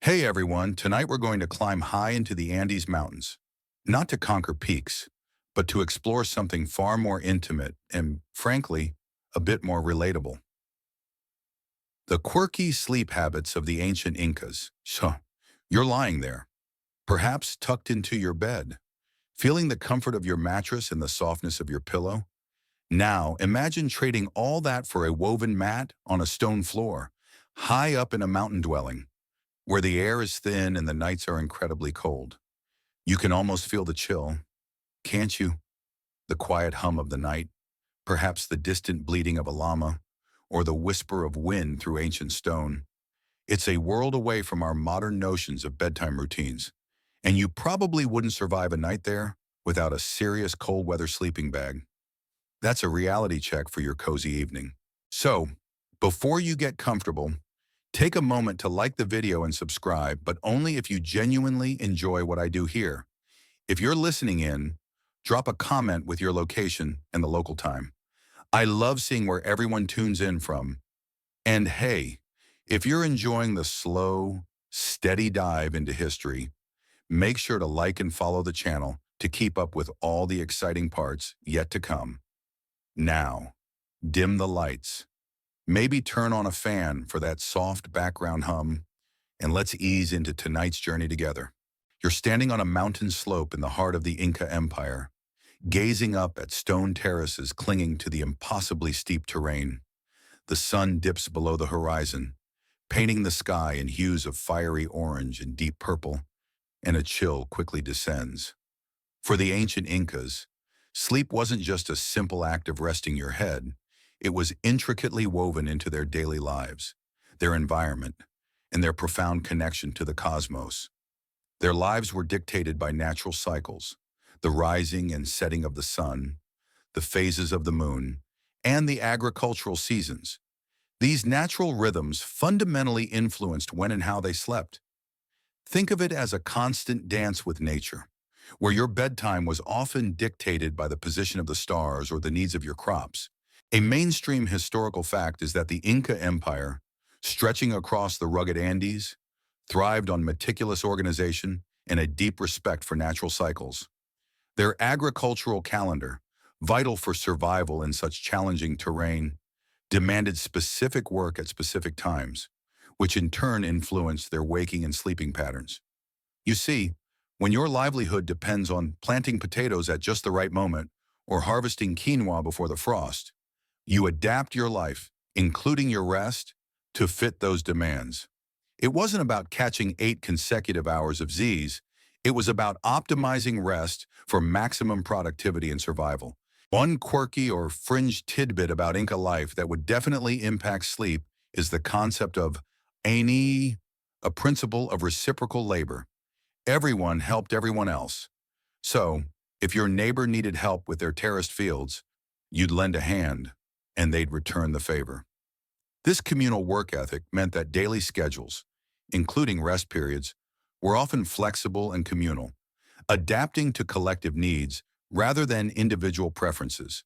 Hey everyone, tonight we're going to climb high into the Andes Mountains. Not to conquer peaks, but to explore something far more intimate and, frankly, a bit more relatable. The quirky sleep habits of the ancient Incas. So, you're lying there, perhaps tucked into your bed, feeling the comfort of your mattress and the softness of your pillow. Now, imagine trading all that for a woven mat on a stone floor, high up in a mountain dwelling, where the air is thin and the nights are incredibly cold. You can almost feel the chill, can't you? The quiet hum of the night, perhaps the distant bleating of a llama, or the whisper of wind through ancient stone. It's a world away from our modern notions of bedtime routines, and you probably wouldn't survive a night there without a serious cold weather sleeping bag. That's a reality check for your cozy evening. So, before you get comfortable, take a moment to like the video and subscribe, but only if you genuinely enjoy what I do here. If you're listening in, drop a comment with your location and the local time. I love seeing where everyone tunes in from. And hey, if you're enjoying the slow, steady dive into history, make sure to like and follow the channel to keep up with all the exciting parts yet to come. Now, dim the lights. Maybe turn on a fan for that soft background hum, and let's ease into tonight's journey together. You're standing on a mountain slope in the heart of the Inca Empire, gazing up at stone terraces clinging to the impossibly steep terrain. The sun dips below the horizon, painting the sky in hues of fiery orange and deep purple, and a chill quickly descends. For the ancient Incas, sleep wasn't just a simple act of resting your head. It was intricately woven into their daily lives, their environment, and their profound connection to the cosmos. Their lives were dictated by natural cycles, the rising and setting of the sun, the phases of the moon, and the agricultural seasons. These natural rhythms fundamentally influenced when and how they slept. Think of it as a constant dance with nature, where your bedtime was often dictated by the position of the stars or the needs of your crops. A mainstream historical fact is that the Inca Empire, stretching across the rugged Andes, thrived on meticulous organization and a deep respect for natural cycles. Their agricultural calendar, vital for survival in such challenging terrain, demanded specific work at specific times, which in turn influenced their waking and sleeping patterns. You see, when your livelihood depends on planting potatoes at just the right moment or harvesting quinoa before the frost, you adapt your life, including your rest, to fit those demands. It wasn't about catching 8 consecutive hours of Z's. It was about optimizing rest for maximum productivity and survival. One quirky or fringe tidbit about Inca life that would definitely impact sleep is the concept of Aini, a principle of reciprocal labor. Everyone helped everyone else. So, if your neighbor needed help with their terraced fields, you'd lend a hand, and they'd return the favor. This communal work ethic meant that daily schedules, including rest periods, were often flexible and communal, adapting to collective needs rather than individual preferences.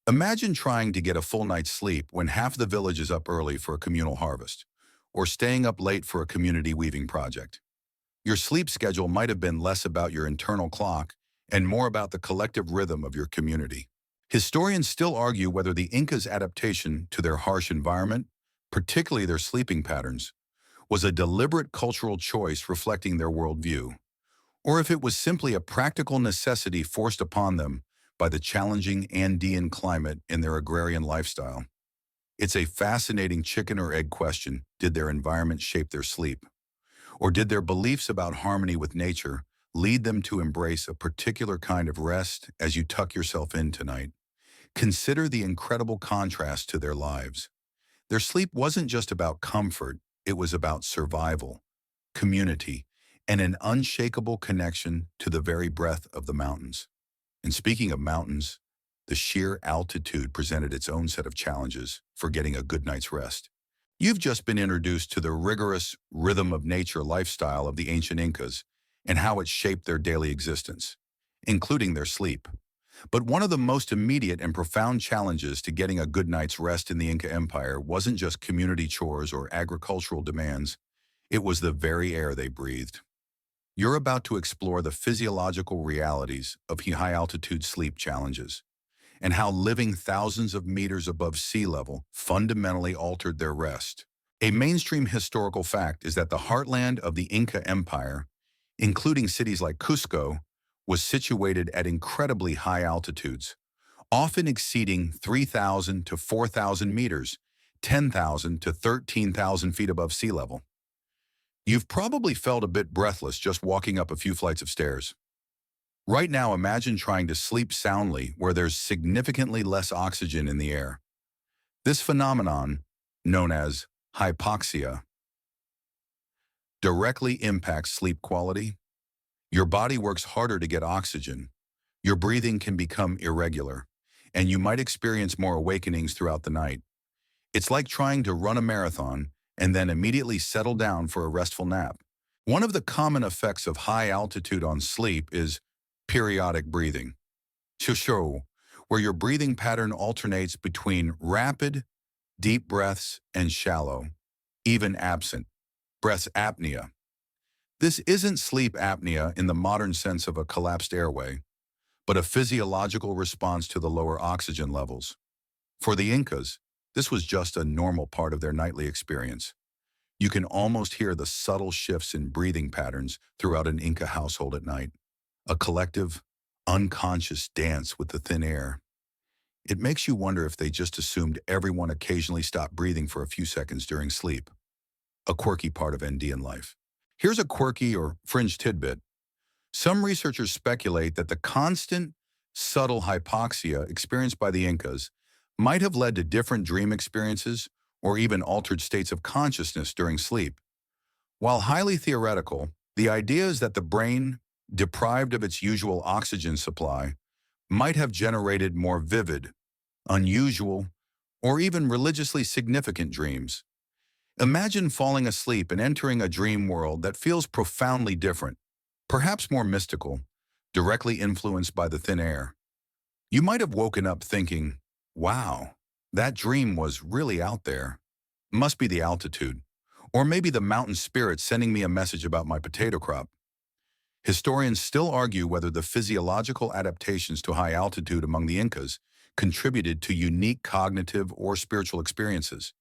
Imagine trying to get a full night's sleep when half the village is up early for a communal harvest, or staying up late for a community weaving project. Your sleep schedule might have been less about your internal clock and more about the collective rhythm of your community. Historians still argue whether the Incas' adaptation to their harsh environment, particularly their sleeping patterns, was a deliberate cultural choice reflecting their worldview, or if it was simply a practical necessity forced upon them by the challenging Andean climate in their agrarian lifestyle. It's a fascinating chicken or egg question. Did their environment shape their sleep? Or did their beliefs about harmony with nature lead them to embrace a particular kind of rest as you tuck yourself in tonight? Consider the incredible contrast to their lives. Their sleep wasn't just about comfort, it was about survival, community, and an unshakable connection to the very breath of the mountains. And speaking of mountains, the sheer altitude presented its own set of challenges for getting a good night's rest. You've just been introduced to the rigorous rhythm of nature lifestyle of the ancient Incas and how it shaped their daily existence, including their sleep. But one of the most immediate and profound challenges to getting a good night's rest in the Inca Empire wasn't just community chores or agricultural demands. It was the very air they breathed. You're about to explore the physiological realities of high-altitude sleep challenges and how living thousands of meters above sea level fundamentally altered their rest. A mainstream historical fact is that the heartland of the Inca Empire, including cities like Cusco, was situated at incredibly high altitudes, often exceeding 3,000 to 4,000 meters, 10,000 to 13,000 feet above sea level. You've probably felt a bit breathless just walking up a few flights of stairs. Right now, imagine trying to sleep soundly where there's significantly less oxygen in the air. This phenomenon, known as hypoxia, directly impacts sleep quality. Your body works harder to get oxygen. Your breathing can become irregular, and you might experience more awakenings throughout the night. It's like trying to run a marathon and then immediately settle down for a restful nap. One of the common effects of high altitude on sleep is periodic breathing, shusho, where your breathing pattern alternates between rapid, deep breaths and shallow, even absent, breath apnea. This isn't sleep apnea in the modern sense of a collapsed airway, but a physiological response to the lower oxygen levels. For the Incas, this was just a normal part of their nightly experience. You can almost hear the subtle shifts in breathing patterns throughout an Inca household at night, a collective, unconscious dance with the thin air. It makes you wonder if they just assumed everyone occasionally stopped breathing for a few seconds during sleep, a quirky part of Andean life. Here's a quirky or fringe tidbit. Some researchers speculate that the constant, subtle hypoxia experienced by the Incas might have led to different dream experiences or even altered states of consciousness during sleep. While highly theoretical, the idea is that the brain, deprived of its usual oxygen supply, might have generated more vivid, unusual, or even religiously significant dreams. Imagine falling asleep and entering a dream world that feels profoundly different, perhaps more mystical, directly influenced by the thin air. You might have woken up thinking, wow, that dream was really out there. Must be the altitude. Or maybe the mountain spirit sending me a message about my potato crop. Historians still argue whether the physiological adaptations to high altitude among the Incas contributed to unique cognitive or spiritual experiences,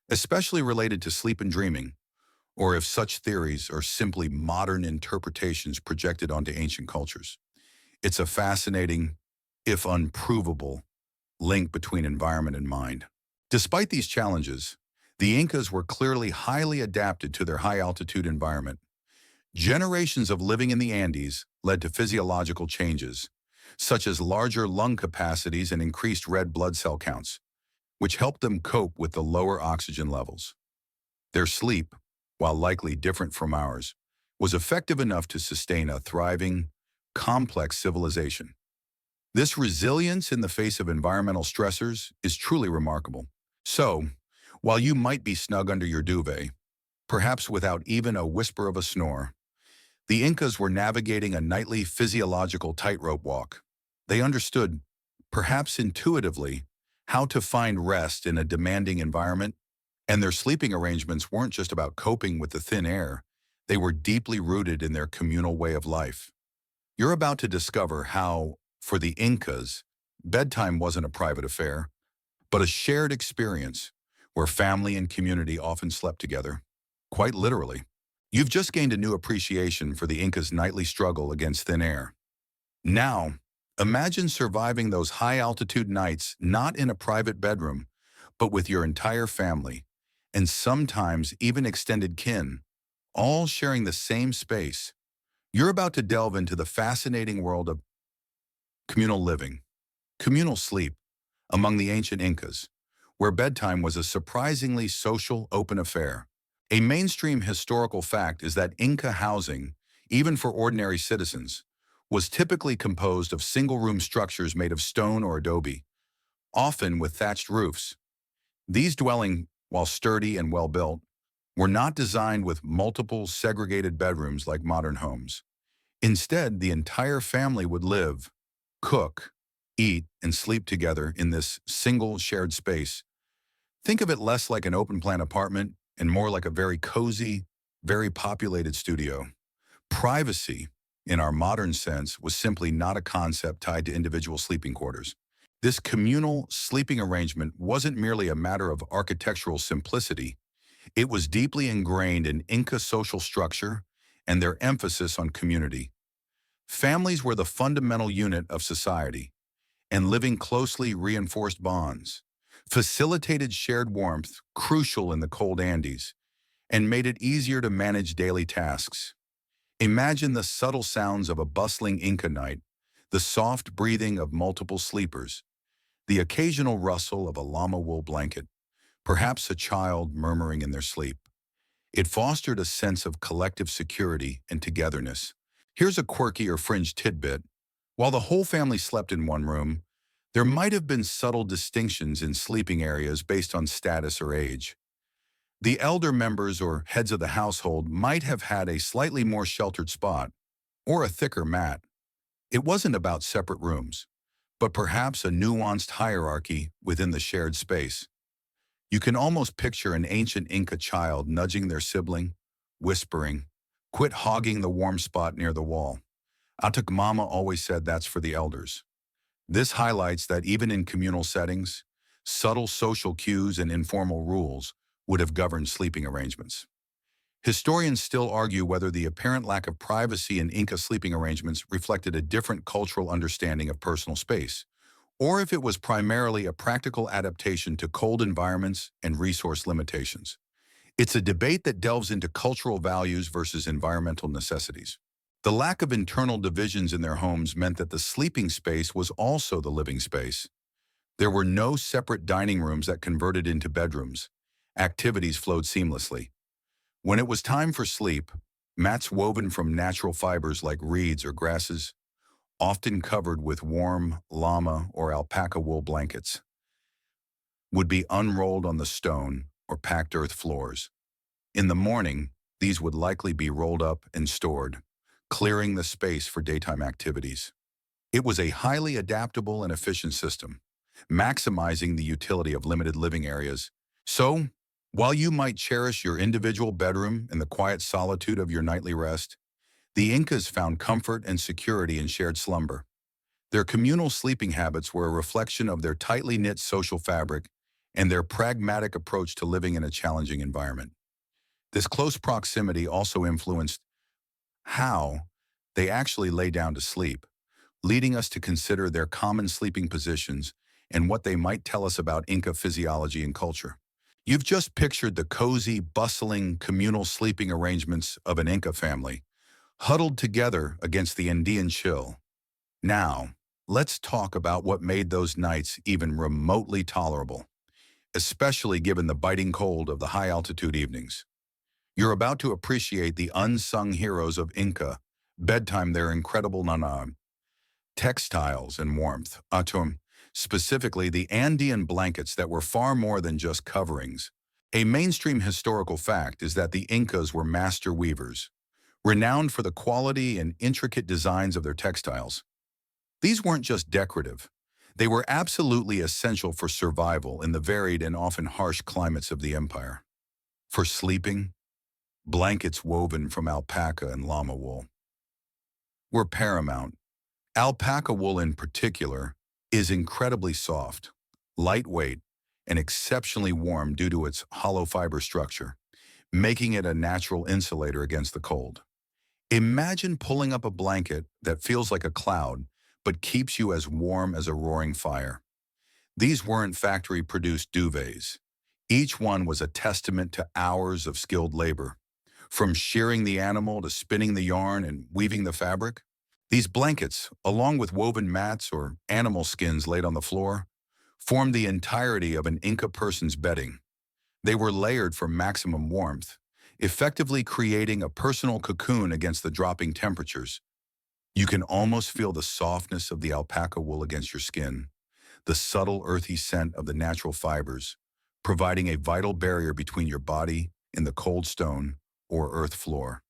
especially related to sleep and dreaming, or if such theories are simply modern interpretations projected onto ancient cultures. It's a fascinating, if unprovable, link between environment and mind. Despite these challenges, the Incas were clearly highly adapted to their high-altitude environment. Generations of living in the Andes led to physiological changes, such as larger lung capacities and increased red blood cell counts, which helped them cope with the lower oxygen levels. Their sleep, while likely different from ours, was effective enough to sustain a thriving, complex civilization. This resilience in the face of environmental stressors is truly remarkable. So, while you might be snug under your duvet, perhaps without even a whisper of a snore, the Incas were navigating a nightly physiological tightrope walk. They understood, perhaps intuitively, how to find rest in a demanding environment, and their sleeping arrangements weren't just about coping with the thin air, they were deeply rooted in their communal way of life. You're about to discover how, for the Incas, bedtime wasn't a private affair, but a shared experience where family and community often slept together, quite literally. You've just gained a new appreciation for the Incas' nightly struggle against thin air. Now, imagine surviving those high-altitude nights not in a private bedroom, but with your entire family, and sometimes even extended kin, all sharing the same space. You're about to delve into the fascinating world of communal living, communal sleep, among the ancient Incas, where bedtime was a surprisingly social, open affair. A mainstream historical fact is that Inca housing, even for ordinary citizens, was typically composed of single-room structures made of stone or adobe, often with thatched roofs. These dwellings, while sturdy and well-built, were not designed with multiple segregated bedrooms like modern homes. Instead, the entire family would live, cook, eat, and sleep together in this single shared space. Think of it less like an open-plan apartment and more like a very cozy, very populated studio. Privacy, in our modern sense, was simply not a concept tied to individual sleeping quarters. This communal sleeping arrangement wasn't merely a matter of architectural simplicity. It was deeply ingrained in Inca social structure and their emphasis on community. Families were the fundamental unit of society, and living closely reinforced bonds, facilitated shared warmth, crucial in the cold Andes, and made it easier to manage daily tasks. Imagine the subtle sounds of a bustling Inca night, the soft breathing of multiple sleepers, the occasional rustle of a llama wool blanket, perhaps a child murmuring in their sleep. It fostered a sense of collective security and togetherness. Here's a quirky or fringe tidbit. While the whole family slept in one room, there might have been subtle distinctions in sleeping areas based on status or age. The elder members or heads of the household might have had a slightly more sheltered spot or a thicker mat. It wasn't about separate rooms, but perhaps a nuanced hierarchy within the shared space. You can almost picture an ancient Inca child nudging their sibling, whispering, "Quit hogging the warm spot near the wall. Atuk Mama always said that's for the elders." This highlights that even in communal settings, subtle social cues and informal rules would have governed sleeping arrangements. Historians still argue whether the apparent lack of privacy in Inca sleeping arrangements reflected a different cultural understanding of personal space, or if it was primarily a practical adaptation to cold environments and resource limitations. It's a debate that delves into cultural values versus environmental necessities. The lack of internal divisions in their homes meant that the sleeping space was also the living space. There were no separate dining rooms that converted into bedrooms. Activities flowed seamlessly. When it was time for sleep, mats woven from natural fibers like reeds or grasses, often covered with warm llama or alpaca wool blankets, would be unrolled on the stone or packed earth floors. In the morning, these would likely be rolled up and stored, clearing the space for daytime activities. It was a highly adaptable and efficient system, maximizing the utility of limited living areas. So, while you might cherish your individual bedroom and the quiet solitude of your nightly rest, the Incas found comfort and security in shared slumber. Their communal sleeping habits were a reflection of their tightly knit social fabric and their pragmatic approach to living in a challenging environment. This close proximity also influenced how they actually lay down to sleep, leading us to consider their common sleeping positions and what they might tell us about Inca physiology and culture. You've just pictured the cozy, bustling, communal sleeping arrangements of an Inca family, huddled together against the Andean chill. Now, let's talk about what made those nights even remotely tolerable, especially given the biting cold of the high-altitude evenings. You're about to appreciate the unsung heroes of Inca, Bedtime, their incredible textiles and warmth, specifically the Andean blankets that were far more than just coverings. A mainstream historical fact is that the Incas were master weavers, renowned for the quality and intricate designs of their textiles. These weren't just decorative. They were absolutely essential for survival in the varied and often harsh climates of the empire. For sleeping, blankets woven from alpaca and llama wool were paramount. Alpaca wool in particular is incredibly soft, lightweight, and exceptionally warm due to its hollow fiber structure, making it a natural insulator against the cold. Imagine pulling up a blanket that feels like a cloud, but keeps you as warm as a roaring fire. These weren't factory-produced duvets. Each one was a testament to hours of skilled labor. From shearing the animal to spinning the yarn and weaving the fabric, these blankets, along with woven mats or animal skins laid on the floor, formed the entirety of an Inca person's bedding. They were layered for maximum warmth, effectively creating a personal cocoon against the dropping temperatures. You can almost feel the softness of the alpaca wool against your skin, the subtle earthy scent of the natural fibers, providing a vital barrier between your body and the cold stone or earth floor.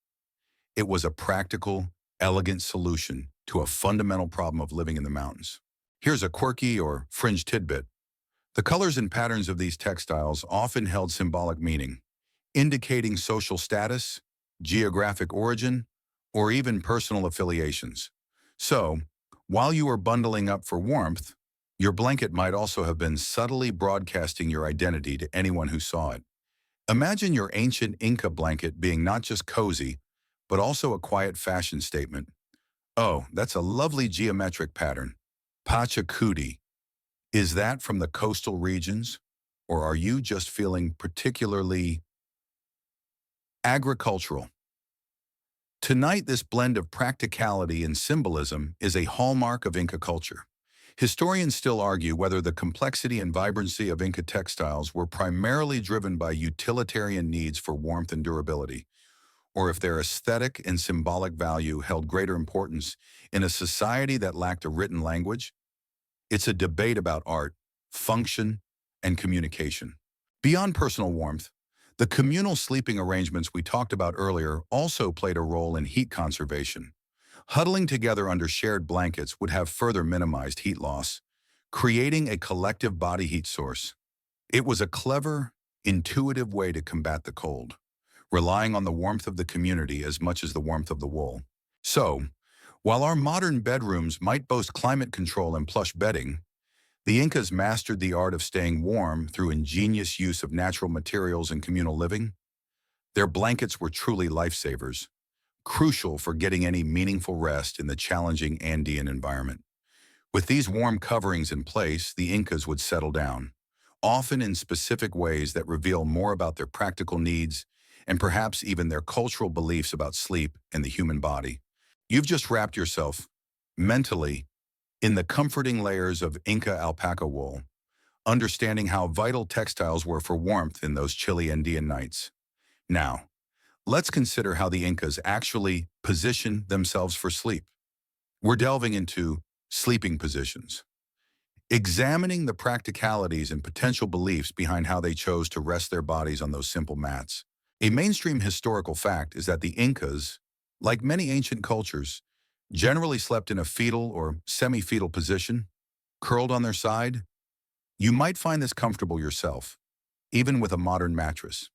It was a practical, elegant solution to a fundamental problem of living in the mountains. Here's a quirky or fringe tidbit. The colors and patterns of these textiles often held symbolic meaning, indicating social status, geographic origin, or even personal affiliations. So, while you were bundling up for warmth, your blanket might also have been subtly broadcasting your identity to anyone who saw it. Imagine your ancient Inca blanket being not just cozy, but also a quiet fashion statement. Oh, that's a lovely geometric pattern. Pachacuti. Is that from the coastal regions? Or are you just feeling particularly agricultural? Tonight, this blend of practicality and symbolism is a hallmark of Inca culture. Historians still argue whether the complexity and vibrancy of Inca textiles were primarily driven by utilitarian needs for warmth and durability, or if their aesthetic and symbolic value held greater importance in a society that lacked a written language. It's a debate about art, function, and communication. Beyond personal warmth, the communal sleeping arrangements we talked about earlier also played a role in heat conservation. Huddling together under shared blankets would have further minimized heat loss, creating a collective body heat source. It was a clever, intuitive way to combat the cold, relying on the warmth of the community as much as the warmth of the wool. So, while our modern bedrooms might boast climate control and plush bedding, the Incas mastered the art of staying warm through ingenious use of natural materials and communal living. Their blankets were truly lifesavers, crucial for getting any meaningful rest in the challenging Andean environment. With these warm coverings in place, the Incas would settle down, often in specific ways that reveal more about their practical needs and perhaps even their cultural beliefs about sleep and the human body. You've just wrapped yourself, mentally, in the comforting layers of Inca alpaca wool, understanding how vital textiles were for warmth in those chilly Andean nights. Now, let's consider how the Incas actually positioned themselves for sleep. We're delving into sleeping positions, examining the practicalities and potential beliefs behind how they chose to rest their bodies on those simple mats. A mainstream historical fact is that the Incas, like many ancient cultures, generally slept in a fetal or semi-fetal position, curled on their side. You might find this comfortable yourself, even with a modern mattress.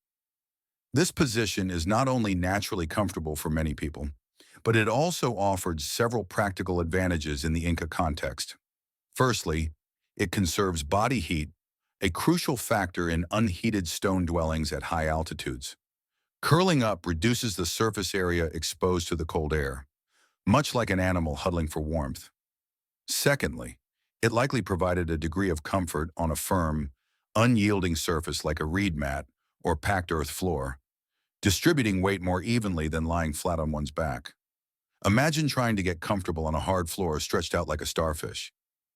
This position is not only naturally comfortable for many people, but it also offered several practical advantages in the Inca context. Firstly, it conserves body heat, a crucial factor in unheated stone dwellings at high altitudes. Curling up reduces the surface area exposed to the cold air, much like an animal huddling for warmth. Secondly, it likely provided a degree of comfort on a firm, unyielding surface like a reed mat or packed earth floor, distributing weight more evenly than lying flat on one's back. Imagine trying to get comfortable on a hard floor stretched out like a starfish.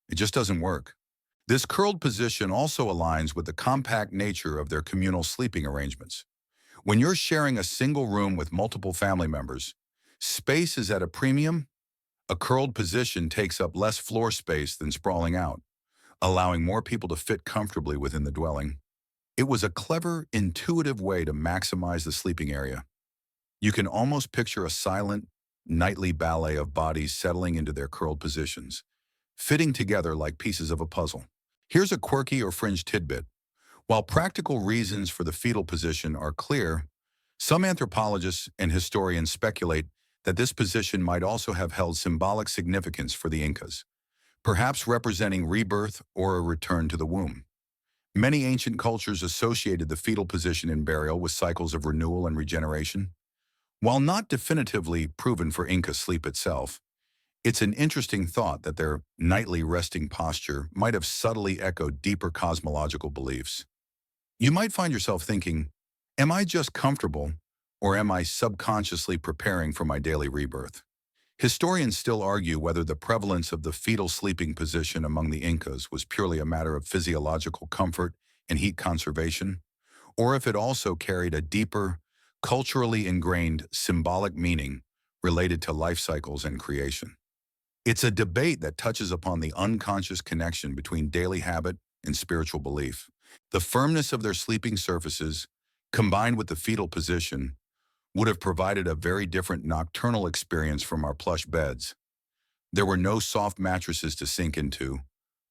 It just doesn't work. This curled position also aligns with the compact nature of their communal sleeping arrangements. When you're sharing a single room with multiple family members, space is at a premium. A curled position takes up less floor space than sprawling out, allowing more people to fit comfortably within the dwelling. It was a clever, intuitive way to maximize the sleeping area. You can almost picture a silent, nightly ballet of bodies settling into their curled positions, fitting together like pieces of a puzzle. Here's a quirky or fringe tidbit. While practical reasons for the fetal position are clear, some anthropologists and historians speculate that this position might also have held symbolic significance for the Incas, perhaps representing rebirth or a return to the womb. Many ancient cultures associated the fetal position in burial with cycles of renewal and regeneration. While not definitively proven for Inca sleep itself, it's an interesting thought that their nightly resting posture might have subtly echoed deeper cosmological beliefs. You might find yourself thinking, am I just comfortable, or am I subconsciously preparing for my daily rebirth? Historians still argue whether the prevalence of the fetal sleeping position among the Incas was purely a matter of physiological comfort and heat conservation, or if it also carried a deeper, culturally ingrained symbolic meaning related to life cycles and creation. It's a debate that touches upon the unconscious connection between daily habit and spiritual belief. The firmness of their sleeping surfaces, combined with the fetal position, would have provided a very different nocturnal experience from our plush beds. There were no soft mattresses to sink into,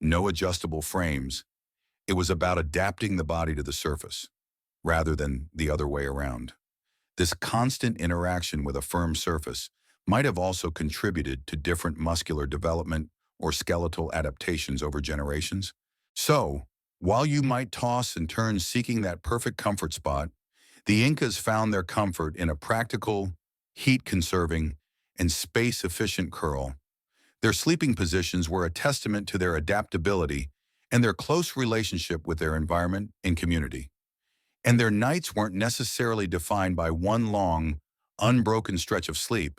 no adjustable frames. It was about adapting the body to the surface, rather than the other way around. This constant interaction with a firm surface might have also contributed to different muscular development or skeletal adaptations over generations. So, while you might toss and turn seeking that perfect comfort spot, the Incas found their comfort in a practical, heat-conserving, and space-efficient curl. Their sleeping positions were a testament to their adaptability and their close relationship with their environment and community. And their nights weren't necessarily defined by one long, unbroken stretch of sleep,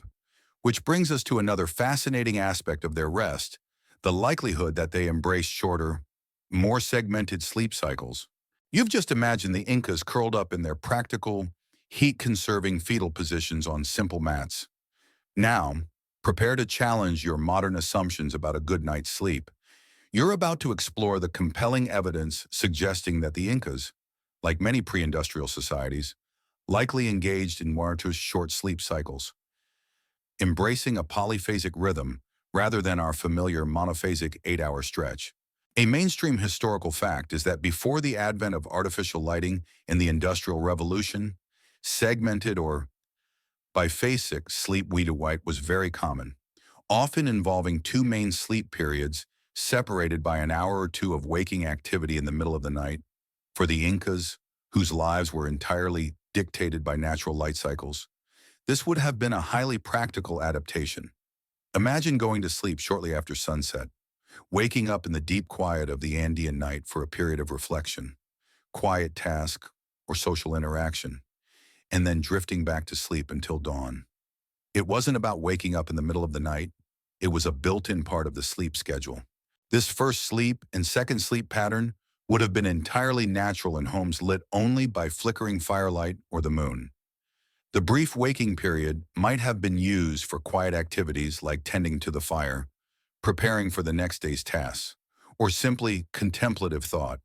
which brings us to another fascinating aspect of their rest, the likelihood that they embraced shorter, more segmented sleep cycles. You've just imagined the Incas curled up in their practical, heat-conserving fetal positions on simple mats. Now, prepare to challenge your modern assumptions about a good night's sleep. You're about to explore the compelling evidence suggesting that the Incas, like many pre-industrial societies, likely engaged in one or two short sleep cycles, embracing a polyphasic rhythm rather than our familiar monophasic 8-hour stretch. A mainstream historical fact is that before the advent of artificial lighting and the Industrial Revolution, segmented or biphasic sleep white was very common, often involving two main sleep periods separated by an hour or two of waking activity in the middle of the night. For the Incas, whose lives were entirely dictated by natural light cycles, this would have been a highly practical adaptation. Imagine going to sleep shortly after sunset, waking up in the deep quiet of the Andean night for a period of reflection, quiet task, or social interaction, and then drifting back to sleep until dawn. It wasn't about waking up in the middle of the night. It was a built-in part of the sleep schedule. This first sleep and second sleep pattern would have been entirely natural in homes lit only by flickering firelight or the moon. The brief waking period might have been used for quiet activities like tending to the fire, preparing for the next day's tasks, or simply contemplative thought.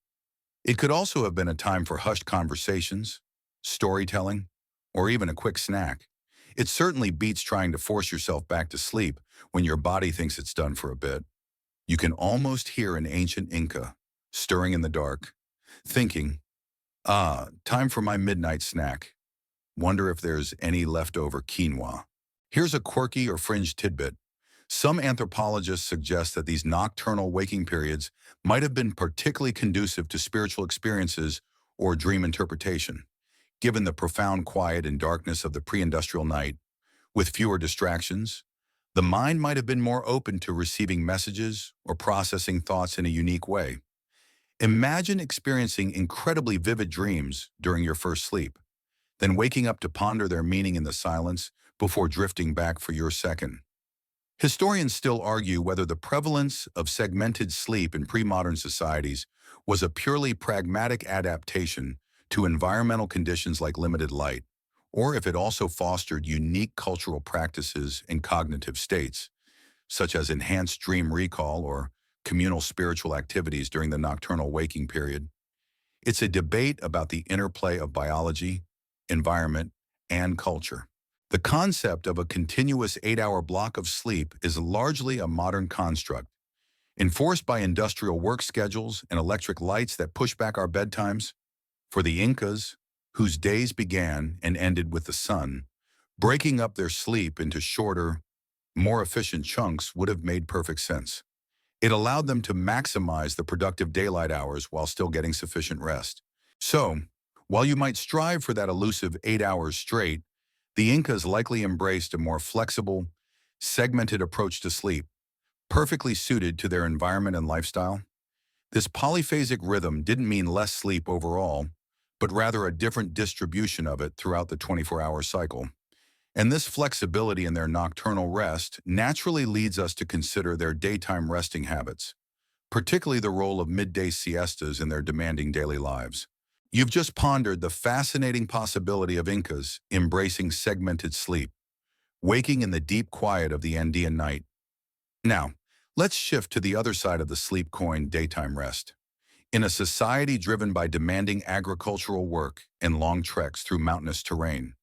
It could also have been a time for hushed conversations, storytelling, or even a quick snack. It certainly beats trying to force yourself back to sleep when your body thinks it's done for a bit. You can almost hear an ancient Inca, stirring in the dark, thinking, time for my midnight snack. Wonder if there's any leftover quinoa. Here's a quirky or fringe tidbit. Some anthropologists suggest that these nocturnal waking periods might have been particularly conducive to spiritual experiences or dream interpretation. Given the profound quiet and darkness of the pre-industrial night, with fewer distractions, the mind might have been more open to receiving messages or processing thoughts in a unique way. Imagine experiencing incredibly vivid dreams during your first sleep, then waking up to ponder their meaning in the silence before drifting back for your second. Historians still argue whether the prevalence of segmented sleep in pre-modern societies was a purely pragmatic adaptation to environmental conditions like limited light, or if it also fostered unique cultural practices and cognitive states, such as enhanced dream recall or communal spiritual activities during the nocturnal waking period. It's a debate about the interplay of biology, environment, and culture. The concept of a continuous 8-hour block of sleep is largely a modern construct, enforced by industrial work schedules and electric lights that push back our bedtimes. For the Incas, whose days began and ended with the sun, breaking up their sleep into shorter, more efficient chunks would have made perfect sense. It allowed them to maximize the productive daylight hours while still getting sufficient rest. So, while you might strive for that elusive 8 hours straight, the Incas likely embraced a more flexible, segmented approach to sleep, perfectly suited to their environment and lifestyle. This polyphasic rhythm didn't mean less sleep overall, but rather a different distribution of it throughout the 24-hour cycle. And this flexibility in their nocturnal rest naturally leads us to consider their daytime resting habits, particularly the role of midday siestas in their demanding daily lives. You've just pondered the fascinating possibility of Incas embracing segmented sleep, waking in the deep quiet of the Andean night. Now, let's shift to the other side of the sleep coin, daytime rest. In a society driven by demanding agricultural work and long treks through mountainous terrain,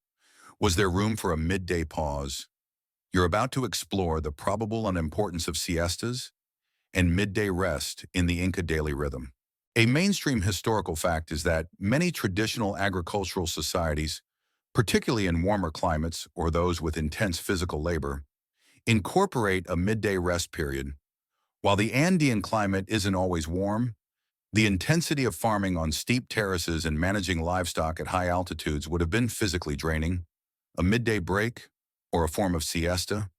was there room for a midday pause? You're about to explore the probable unimportance of siestas and midday rest in the Inca daily rhythm. A mainstream historical fact is that many traditional agricultural societies particularly in warmer climates or those with intense physical labor, incorporate a midday rest period. While the Andean climate isn't always warm, the intensity of farming on steep terraces and managing livestock at high altitudes would have been physically draining. A midday break, or a form of siesta,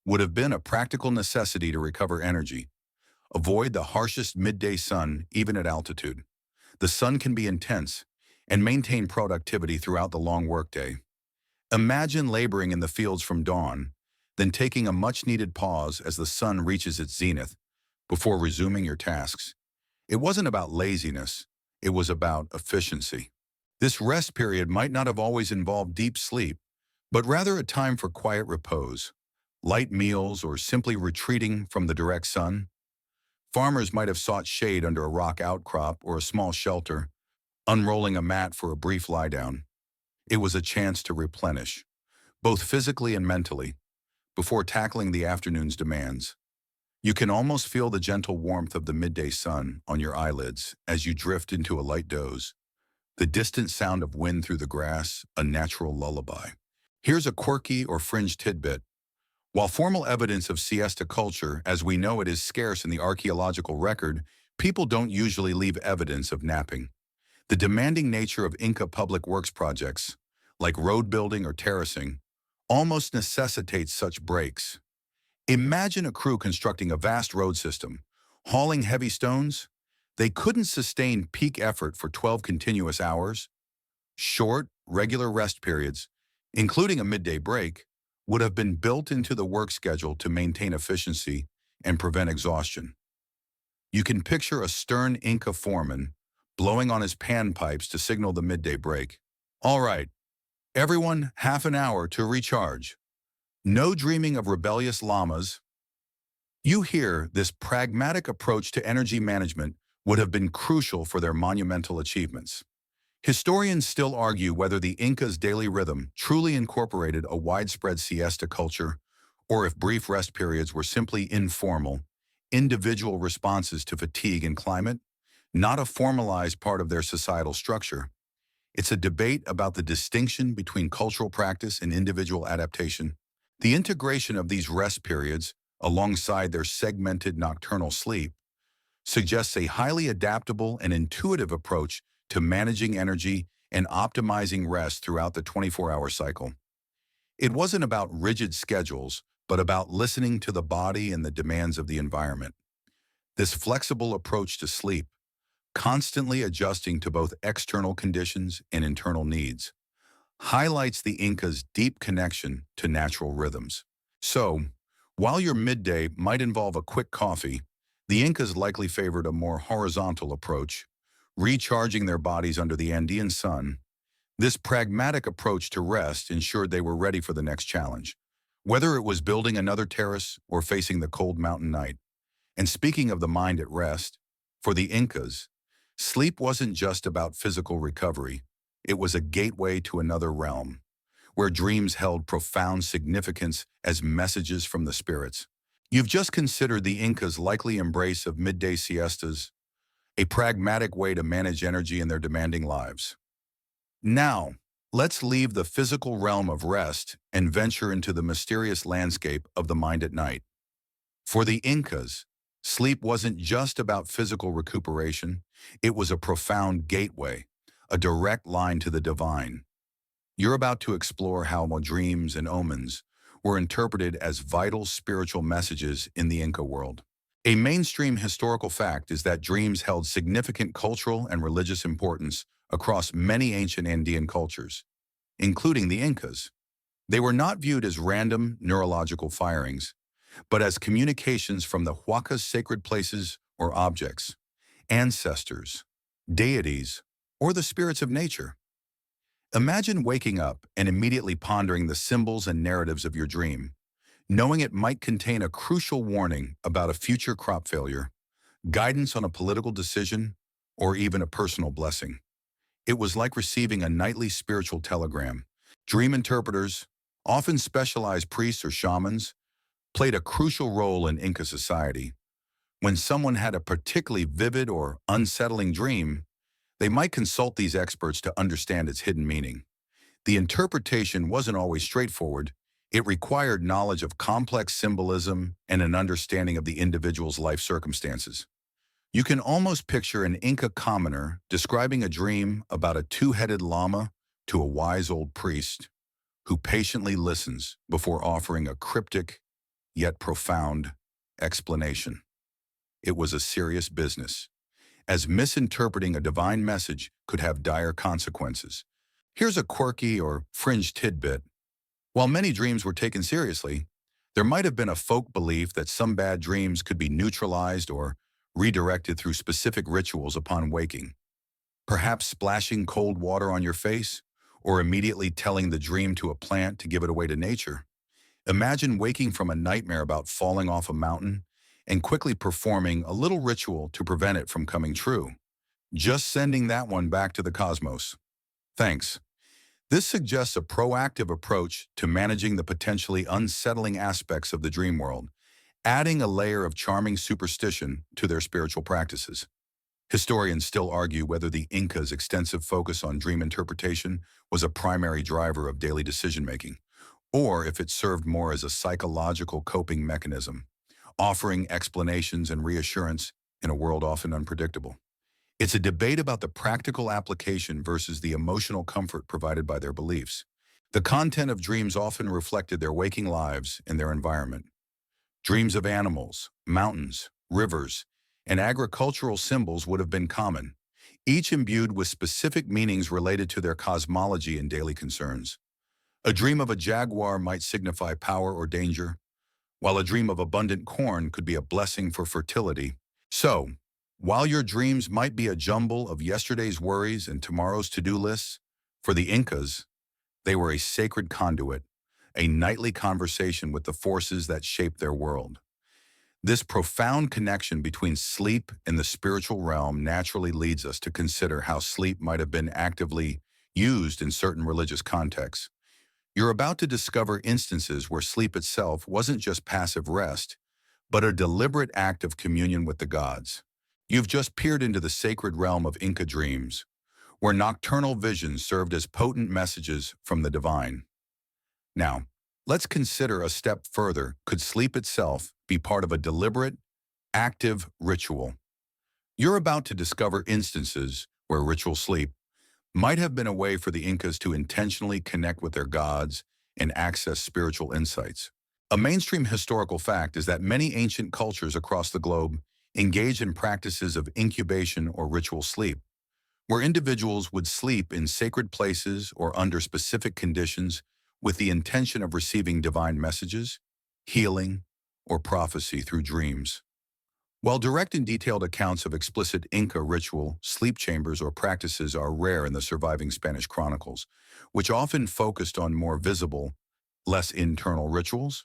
would have been a practical necessity to recover energy. Avoid the harshest midday sun, even at altitude. The sun can be intense and maintain productivity throughout the long workday. Imagine laboring in the fields from dawn, then taking a much-needed pause as the sun reaches its zenith before resuming your tasks. It wasn't about laziness, it was about efficiency. This rest period might not have always involved deep sleep, but rather a time for quiet repose, light meals, or simply retreating from the direct sun. Farmers might have sought shade under a rock outcrop or a small shelter, unrolling a mat for a brief lie-down. It was a chance to replenish, both physically and mentally, before tackling the afternoon's demands. You can almost feel the gentle warmth of the midday sun on your eyelids as you drift into a light doze, the distant sound of wind through the grass, a natural lullaby. Here's a quirky or fringe tidbit. While formal evidence of siesta culture, as we know it, is scarce in the archaeological record, people don't usually leave evidence of napping. The demanding nature of Inca public works projects, like road building or terracing, almost necessitates such breaks. Imagine a crew constructing a vast road system, hauling heavy stones. They couldn't sustain peak effort for 12 continuous hours. Short, regular rest periods, including a midday break, would have been built into the work schedule to maintain efficiency and prevent exhaustion. You can picture a stern Inca foreman blowing on his panpipes to signal the midday break. All right, everyone, half an hour to recharge. No dreaming of rebellious llamas. You hear this pragmatic approach to energy management would have been crucial for their monumental achievements. Historians still argue whether the Incas' daily rhythm truly incorporated a widespread siesta culture, or if brief rest periods were simply informal, individual responses to fatigue and climate, not a formalized part of their societal structure. It's a debate about the distinction between cultural practice and individual adaptation. The integration of these rest periods, alongside their segmented nocturnal sleep, suggests a highly adaptable and intuitive approach to managing energy and optimizing rest throughout the 24-hour cycle. It wasn't about rigid schedules, but about listening to the body and the demands of the environment. This flexible approach to sleep, constantly adjusting to both external conditions and internal needs, highlights the Incas' deep connection to natural rhythms. So, while your midday might involve a quick coffee, the Incas likely favored a more horizontal approach, recharging their bodies under the Andean sun. This pragmatic approach to rest ensured they were ready for the next challenge, whether it was building another terrace or facing the cold mountain night. And speaking of the mind at rest, for the Incas, sleep wasn't just about physical recovery. It was a gateway to another realm, where dreams held profound significance as messages from the spirits. You've just considered the Incas' likely embrace of midday siestas, a pragmatic way to manage energy in their demanding lives. Now, let's leave the physical realm of rest and venture into the mysterious landscape of the mind at night. For the Incas, sleep wasn't just about physical recuperation, it was a profound gateway, a direct line to the divine. You're about to explore how dreams and omens were interpreted as vital spiritual messages in the Inca world. A mainstream historical fact is that dreams held significant cultural and religious importance across many ancient Andean cultures, including the Incas. They were not viewed as random neurological firings, but as communications from the Huaca's sacred places or objects, ancestors, deities, or the spirits of nature. Imagine waking up and immediately pondering the symbols and narratives of your dream, knowing it might contain a crucial warning about a future crop failure, guidance on a political decision, or even a personal blessing. It was like receiving a nightly spiritual telegram. Dream interpreters, often specialized priests or shamans, played a crucial role in Inca society. When someone had a particularly vivid or unsettling dream, they might consult these experts to understand its hidden meaning. The interpretation wasn't always straightforward. It required knowledge of complex symbolism and an understanding of the individual's life circumstances. You can almost picture an Inca commoner describing a dream about a two-headed llama to a wise old priest who patiently listens before offering a cryptic yet profound explanation. It was a serious business, as misinterpreting a divine message could have dire consequences. Here's a quirky or fringe tidbit. While many dreams were taken seriously, there might have been a folk belief that some bad dreams could be neutralized or redirected through specific rituals upon waking. Perhaps splashing cold water on your face, or immediately telling the dream to a plant to give it away to nature. Imagine waking from a nightmare about falling off a mountain and quickly performing a little ritual to prevent it from coming true. Just sending that one back to the cosmos. Thanks. This suggests a proactive approach to managing the potentially unsettling aspects of the dream world, adding a layer of charming superstition to their spiritual practices. Historians still argue whether the Incas' extensive focus on dream interpretation was a primary driver of daily decision-making, or if it served more as a psychological coping mechanism, offering explanations and reassurance in a world often unpredictable. It's a debate about the practical application versus the emotional comfort provided by their beliefs. The content of dreams often reflected their waking lives and their environment. Dreams of animals, mountains, rivers, and agricultural symbols would have been common, each imbued with specific meanings related to their cosmology and daily concerns. A dream of a jaguar might signify power or danger, while a dream of abundant corn could be a blessing for fertility. So, while your dreams might be a jumble of yesterday's worries and tomorrow's to-do lists, for the Incas, they were a sacred conduit, a nightly conversation with the forces that shaped their world. This profound connection between sleep and the spiritual realm naturally leads us to consider how sleep might have been actively used in certain religious contexts. You're about to discover instances where sleep itself wasn't just passive rest, but a deliberate act of communion with the gods. You've just peered into the sacred realm of Inca dreams, where nocturnal visions served as potent messages from the divine. Now, let's consider a step further. Could sleep itself be part of a deliberate, active ritual? You're about to discover instances where ritual sleep might have been a way for the Incas to intentionally connect with their gods and access spiritual insights. A mainstream historical fact is that many ancient cultures across the globe engage in practices of incubation or ritual sleep, where individuals would sleep in sacred places or under specific conditions with the intention of receiving divine messages, healing, or prophecy through dreams. While direct and detailed accounts of explicit Inca ritual, sleep chambers, or practices are rare in the surviving Spanish chronicles, which often focused on more visible, less internal rituals,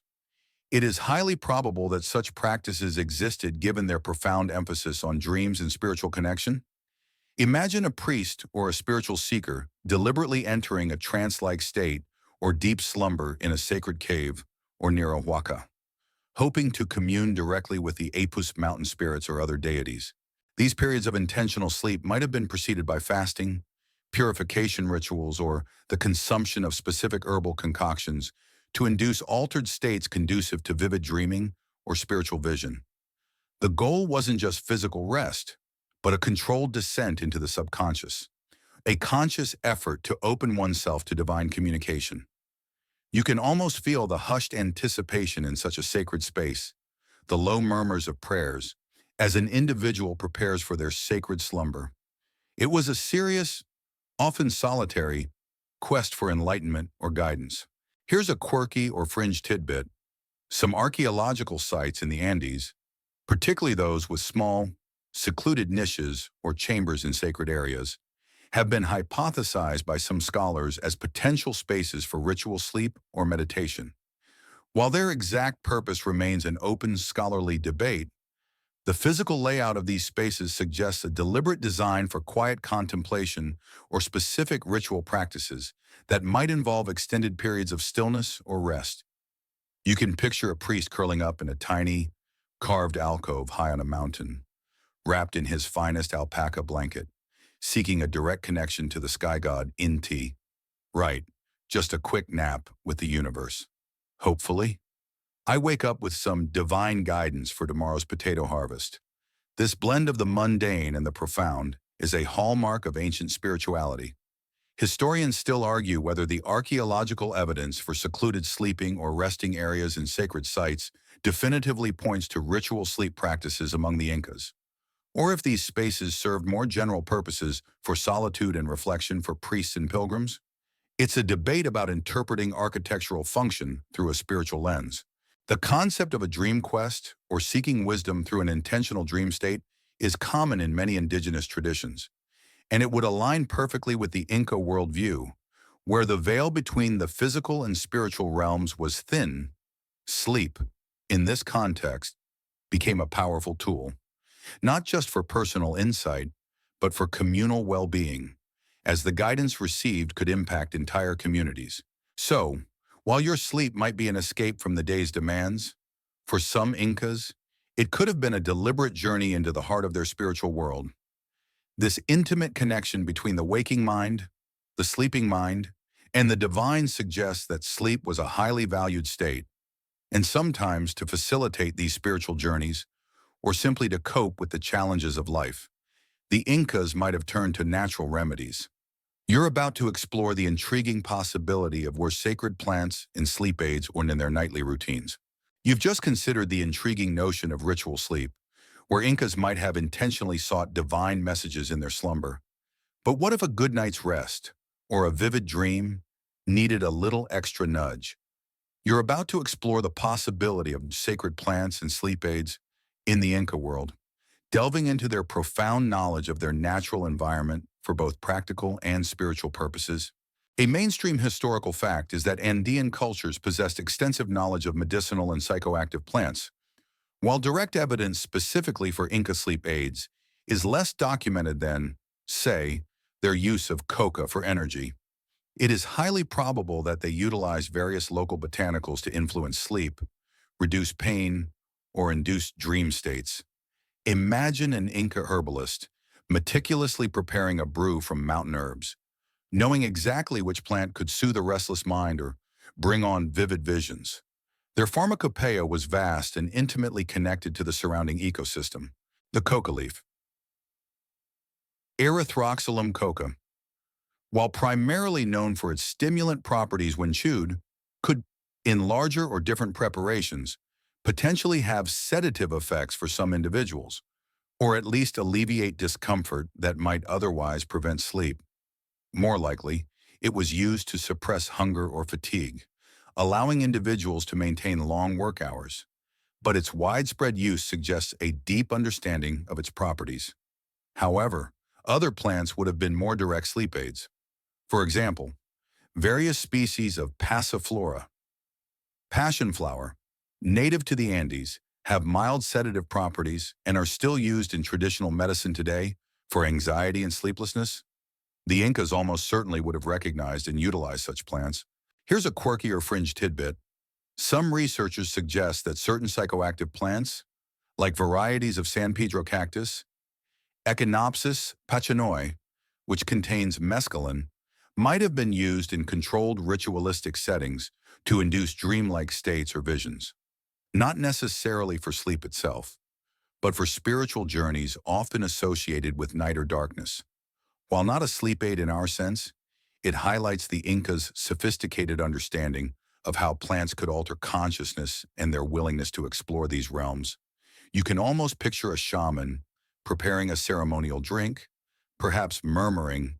it is highly probable that such practices existed given their profound emphasis on dreams and spiritual connection. Imagine a priest or a spiritual seeker deliberately entering a trance-like state or deep slumber in a sacred cave or near a huaca, hoping to commune directly with the Apus mountain spirits or other deities. These periods of intentional sleep might have been preceded by fasting, purification rituals, or the consumption of specific herbal concoctions to induce altered states conducive to vivid dreaming or spiritual vision. The goal wasn't just physical rest, but a controlled descent into the subconscious, a conscious effort to open oneself to divine communication. You can almost feel the hushed anticipation in such a sacred space, the low murmurs of prayers, as an individual prepares for their sacred slumber. It was a serious, often solitary, quest for enlightenment or guidance. Here's a quirky or fringe tidbit. Some archaeological sites in the Andes, particularly those with small, secluded niches or chambers in sacred areas, have been hypothesized by some scholars as potential spaces for ritual sleep or meditation. While their exact purpose remains an open scholarly debate, the physical layout of these spaces suggests a deliberate design for quiet contemplation or specific ritual practices that might involve extended periods of stillness or rest. You can picture a priest curling up in a tiny, carved alcove high on a mountain, wrapped in his finest alpaca blanket, seeking a direct connection to the sky god Inti. Right, just a quick nap with the universe. Hopefully, I wake up with some divine guidance for tomorrow's potato harvest. This blend of the mundane and the profound is a hallmark of ancient spirituality. Historians still argue whether the archaeological evidence for secluded sleeping or resting areas in sacred sites definitively points to ritual sleep practices among the Incas, or if these spaces served more general purposes for solitude and reflection for priests and pilgrims. It's a debate about interpreting architectural function through a spiritual lens. The concept of a dream quest or seeking wisdom through an intentional dream state is common in many indigenous traditions, and it would align perfectly with the Inca worldview, where the veil between the physical and spiritual realms was thin. Sleep, in this context, became a powerful tool, not just for personal insight, but for communal well-being, as the guidance received could impact entire communities. So, while your sleep might be an escape from the day's demands, for some Incas, it could have been a deliberate journey into the heart of their spiritual world. This intimate connection between the waking mind, the sleeping mind, and the divine suggests that sleep was a highly valued state, and sometimes to facilitate these spiritual journeys, or simply to cope with the challenges of life, the Incas might have turned to natural remedies. You're about to explore the intriguing possibility of where sacred plants and sleep aids were in their nightly routines. You've just considered the intriguing notion of ritual sleep, where Incas might have intentionally sought divine messages in their slumber. But what if a good night's rest, or a vivid dream, needed a little extra nudge? You're about to explore the possibility of sacred plants and sleep aids in the Inca world, delving into their profound knowledge of their natural environment for both practical and spiritual purposes. A mainstream historical fact is that Andean cultures possessed extensive knowledge of medicinal and psychoactive plants, while direct evidence specifically for Inca sleep aids is less documented than, say, their use of coca for energy. It is highly probable that they utilized various local botanicals to influence sleep, reduce pain, or induce dream states. Imagine an Inca herbalist meticulously preparing a brew from mountain herbs, knowing exactly which plant could soothe a restless mind or bring on vivid visions. Their pharmacopoeia was vast and intimately connected to the surrounding ecosystem. The coca leaf. Erythroxylum coca, while primarily known for its stimulant properties when chewed, could, in larger or different preparations, potentially have sedative effects for some individuals, or at least alleviate discomfort that might otherwise prevent sleep. More likely, it was used to suppress hunger or fatigue, allowing individuals to maintain long work hours. But its widespread use suggests a deep understanding of its properties. However, other plants would have been more direct sleep aids. For example, various species of passiflora, passion flower, native to the Andes, have mild sedative properties and are still used in traditional medicine today for anxiety and sleeplessness. The Incas almost certainly would have recognized and utilized such plants. Here's a quirky or fringe tidbit. Some researchers suggest that certain psychoactive plants, like varieties of San Pedro cactus, Echinopsis pachanoi, which contains mescaline, might have been used in controlled ritualistic settings to induce dreamlike states or visions. Not necessarily for sleep itself, but for spiritual journeys often associated with night or darkness. While not a sleep aid in our sense, it highlights the Incas' sophisticated understanding of how plants could alter consciousness and their willingness to explore these realms. You can almost picture a shaman preparing a ceremonial drink, perhaps murmuring,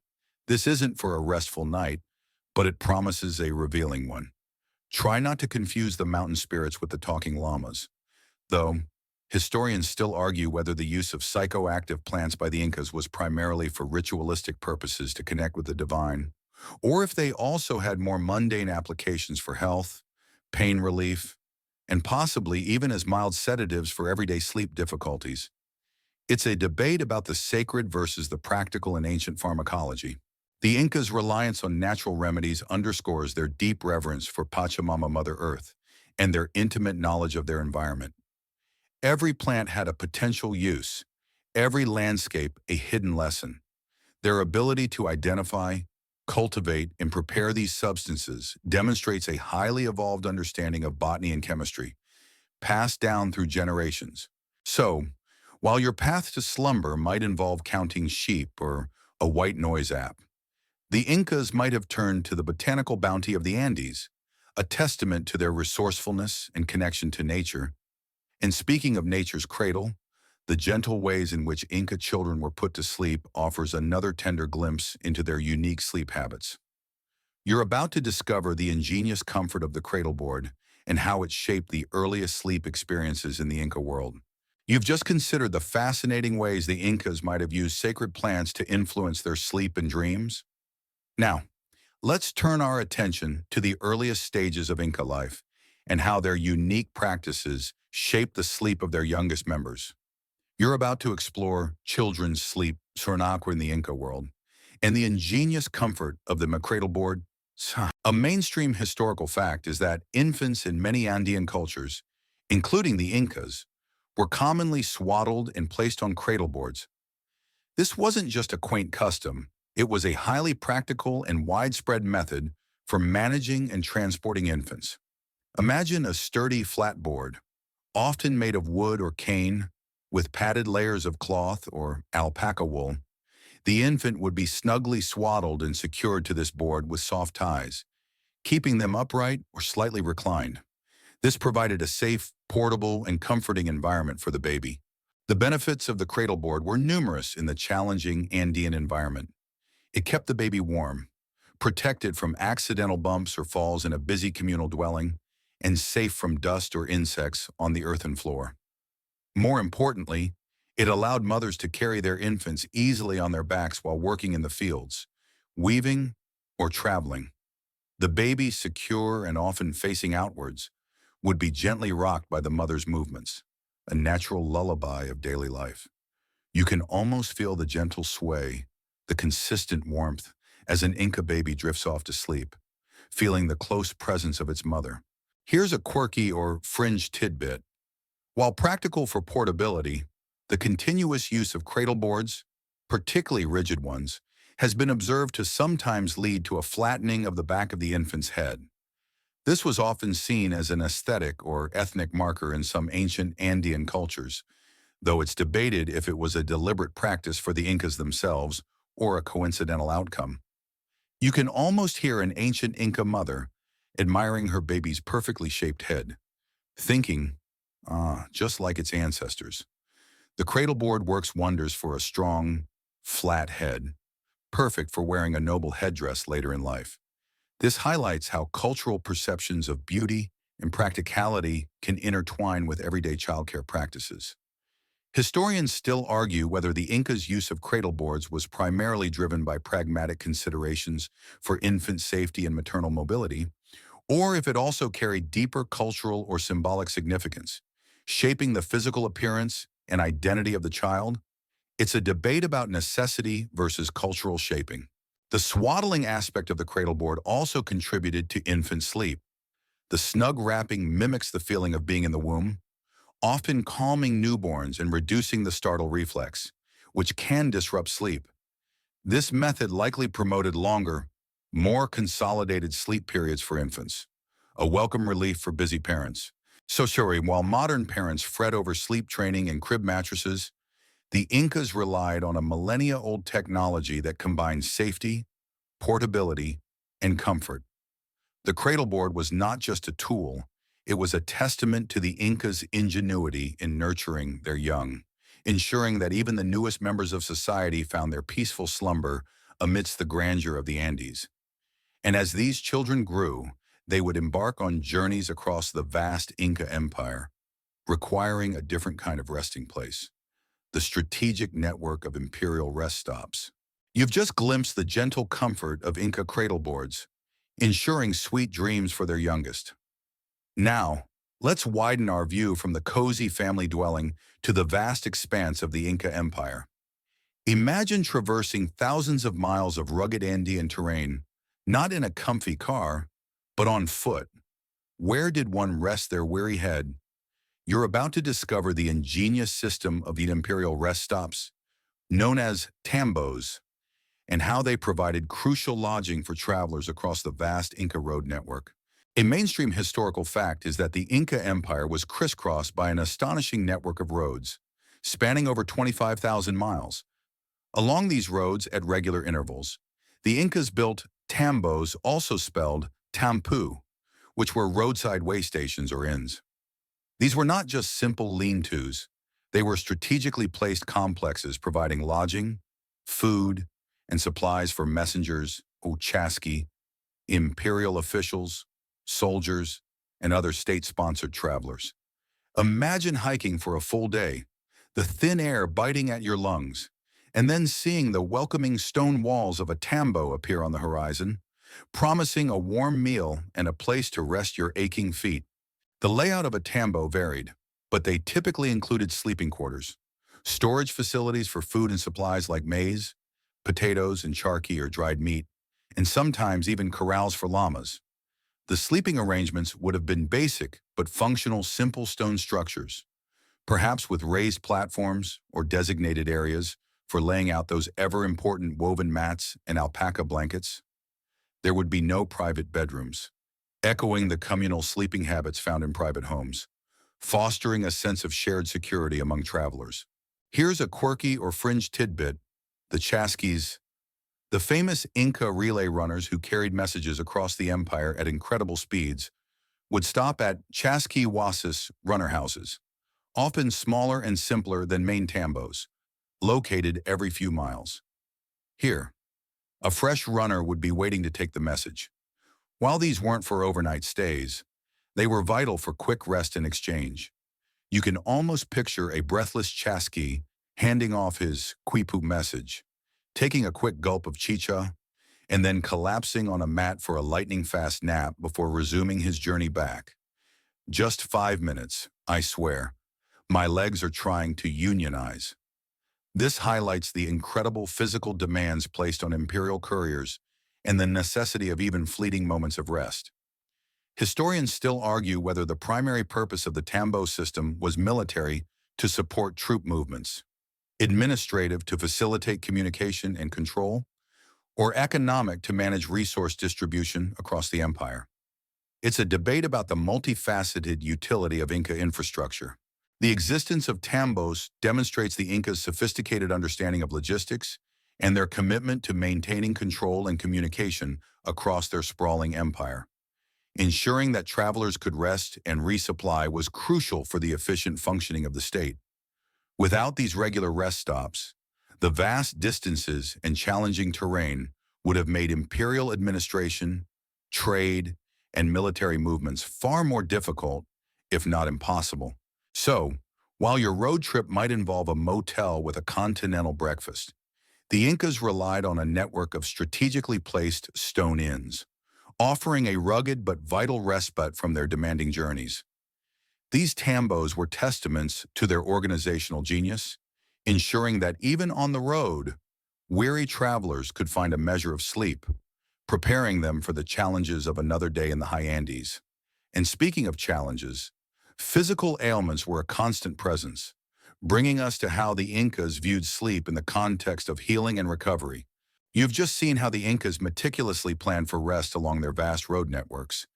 "This isn't for a restful night, but it promises a revealing one." Try not to confuse the mountain spirits with the talking llamas, though historians still argue whether the use of psychoactive plants by the Incas was primarily for ritualistic purposes to connect with the divine, or if they also had more mundane applications for health, pain relief, and possibly even as mild sedatives for everyday sleep difficulties. It's a debate about the sacred versus the practical in ancient pharmacology. The Incas' reliance on natural remedies underscores their deep reverence for Pachamama Mother Earth and their intimate knowledge of their environment. Every plant had a potential use, every landscape a hidden lesson. Their ability to identify, cultivate, and prepare these substances demonstrates a highly evolved understanding of botany and chemistry, passed down through generations. So, while your path to slumber might involve counting sheep or a white noise app, the Incas might have turned to the botanical bounty of the Andes, a testament to their resourcefulness and connection to nature. And speaking of nature's cradle, the gentle ways in which Inca children were put to sleep offers another tender glimpse into their unique sleep habits. You're about to discover the ingenious comfort of the cradle board and how it shaped the earliest sleep experiences in the Inca world. You've just considered the fascinating ways the Incas might have used sacred plants to influence their sleep and dreams. Now, let's turn our attention to the earliest stages of Inca life and how their unique practices shaped the sleep of their youngest members. You're about to explore children's sleep, Sornaqua in the Inca world, and the ingenious comfort of the cradle board. A mainstream historical fact is that infants in many Andean cultures, including the Incas, were commonly swaddled and placed on cradle boards. This wasn't just a quaint custom, it was a highly practical and widespread method for managing and transporting infants. Imagine a sturdy flat board, often made of wood or cane, with padded layers of cloth or alpaca wool. The infant would be snugly swaddled and secured to this board with soft ties, keeping them upright or slightly reclined. This provided a safe, portable, and comforting environment for the baby. The benefits of the cradle board were numerous in the challenging Andean environment. It kept the baby warm, protected from accidental bumps or falls in a busy communal dwelling, and safe from dust or insects on the earthen floor. More importantly, it allowed mothers to carry their infants easily on their backs while working in the fields, weaving, or traveling. The baby, secure and often facing outwards, would be gently rocked by the mother's movements, a natural lullaby of daily life. You can almost feel the gentle sway, the consistent warmth, as an Inca baby drifts off to sleep, feeling the close presence of its mother. Here's a quirky or fringe tidbit. While practical for portability, the continuous use of cradle boards, particularly rigid ones, has been observed to sometimes lead to a flattening of the back of the infant's head. This was often seen as an aesthetic or ethnic marker in some ancient Andean cultures, though it's debated if it was a deliberate practice for the Incas themselves or a coincidental outcome. You can almost hear an ancient Inca mother admiring her baby's perfectly shaped head, thinking, just like its ancestors. The cradle board works wonders for a strong, flat head, perfect for wearing a noble headdress later in life. This highlights how cultural perceptions of beauty and practicality can intertwine with everyday childcare practices. Historians still argue whether the Incas' use of cradle boards was primarily driven by pragmatic considerations for infant safety and maternal mobility, or if it also carried deeper cultural or symbolic significance, shaping the physical appearance and identity of the child. It's a debate about necessity versus cultural shaping. The swaddling aspect of the cradle board also contributed to infant sleep. The snug wrapping mimics the feeling of being in the womb, often calming newborns and reducing the startle reflex, which can disrupt sleep. This method likely promoted longer, more consolidated sleep periods for infants, a welcome relief for busy parents. So sorry, while modern parents fret over sleep training and crib mattresses, the Incas relied on a millennia-old technology that combined safety, portability, and comfort. The cradle board was not just a tool, it was a testament to the Incas' ingenuity in nurturing their young, ensuring that even the newest members of society found their peaceful slumber amidst the grandeur of the Andes. And as these children grew, they would embark on journeys across the vast Inca Empire, requiring a different kind of resting place, the strategic network of imperial rest stops. You've just glimpsed the gentle comfort of Inca cradle boards, ensuring sweet dreams for their youngest. Now, let's widen our view from the cozy family dwelling to the vast expanse of the Inca Empire. Imagine traversing thousands of miles of rugged Andean terrain, not in a comfy car, but on foot. Where did one rest their weary head? You're about to discover the ingenious system of the imperial rest stops, known as tambos, and how they provided crucial lodging for travelers across the vast Inca road network. A mainstream historical fact is that the Inca Empire was crisscrossed by an astonishing network of roads, spanning over 25,000 miles. Along these roads, at regular intervals, the Incas built tambos, also spelled tampu, which were roadside way stations or inns. These were not just simple lean-tos. They were strategically placed complexes providing lodging, food, and supplies for messengers, uchaski, imperial officials, soldiers, and other state-sponsored travelers. Imagine hiking for a full day, the thin air biting at your lungs, and then seeing the welcoming stone walls of a tambo appear on the horizon, promising a warm meal and a place to rest your aching feet. The layout of a tambo varied, but they typically included sleeping quarters, storage facilities for food and supplies like maize, potatoes, and charqui or dried meat, and sometimes even corrals for llamas. The sleeping arrangements would have been basic but functional simple stone structures, perhaps with raised platforms or designated areas for laying out those ever-important woven mats and alpaca blankets. There would be no private bedrooms, echoing the communal sleeping habits found in private homes, fostering a sense of shared security among travelers. Here's a quirky or fringe tidbit: the chasquis, the famous Inca relay runners who carried messages across the empire at incredible speeds, would stop at chasqui wasis runner houses, often smaller and simpler than main tambos, located every few miles. Here, a fresh runner would be waiting to take the message. While these weren't for overnight stays, they were vital for quick rest and exchange. You can almost picture a breathless chasqui handing off his quipu message, taking a quick gulp of chicha, and then collapsing on a mat for a lightning-fast nap before resuming his journey back. Just 5 minutes, I swear. My legs are trying to unionize. This highlights the incredible physical demands placed on imperial couriers and the necessity of even fleeting moments of rest. Historians still argue whether the primary purpose of the tambo system was military to support troop movements, administrative to facilitate communication and control, or economic to manage resource distribution across the empire. It's a debate about the multifaceted utility of Inca infrastructure. The existence of tambos demonstrates the Incas' sophisticated understanding of logistics and their commitment to maintaining control and communication across their sprawling empire. Ensuring that travelers could rest and resupply was crucial for the efficient functioning of the state. Without these regular rest stops, the vast distances and challenging terrain would have made imperial administration, trade, and military movements far more difficult, if not impossible. So, while your road trip might involve a motel with a continental breakfast, the Incas relied on a network of strategically placed stone inns, offering a rugged but vital respite from their demanding journeys. These tambos were testaments to their organizational genius, ensuring that even on the road, weary travelers could find a measure of sleep, preparing them for the challenges of another day in the high Andes. And speaking of challenges, physical ailments were a constant presence, bringing us to how the Incas viewed sleep in the context of healing and recovery. You've just seen how the Incas meticulously planned for rest along their vast road networks,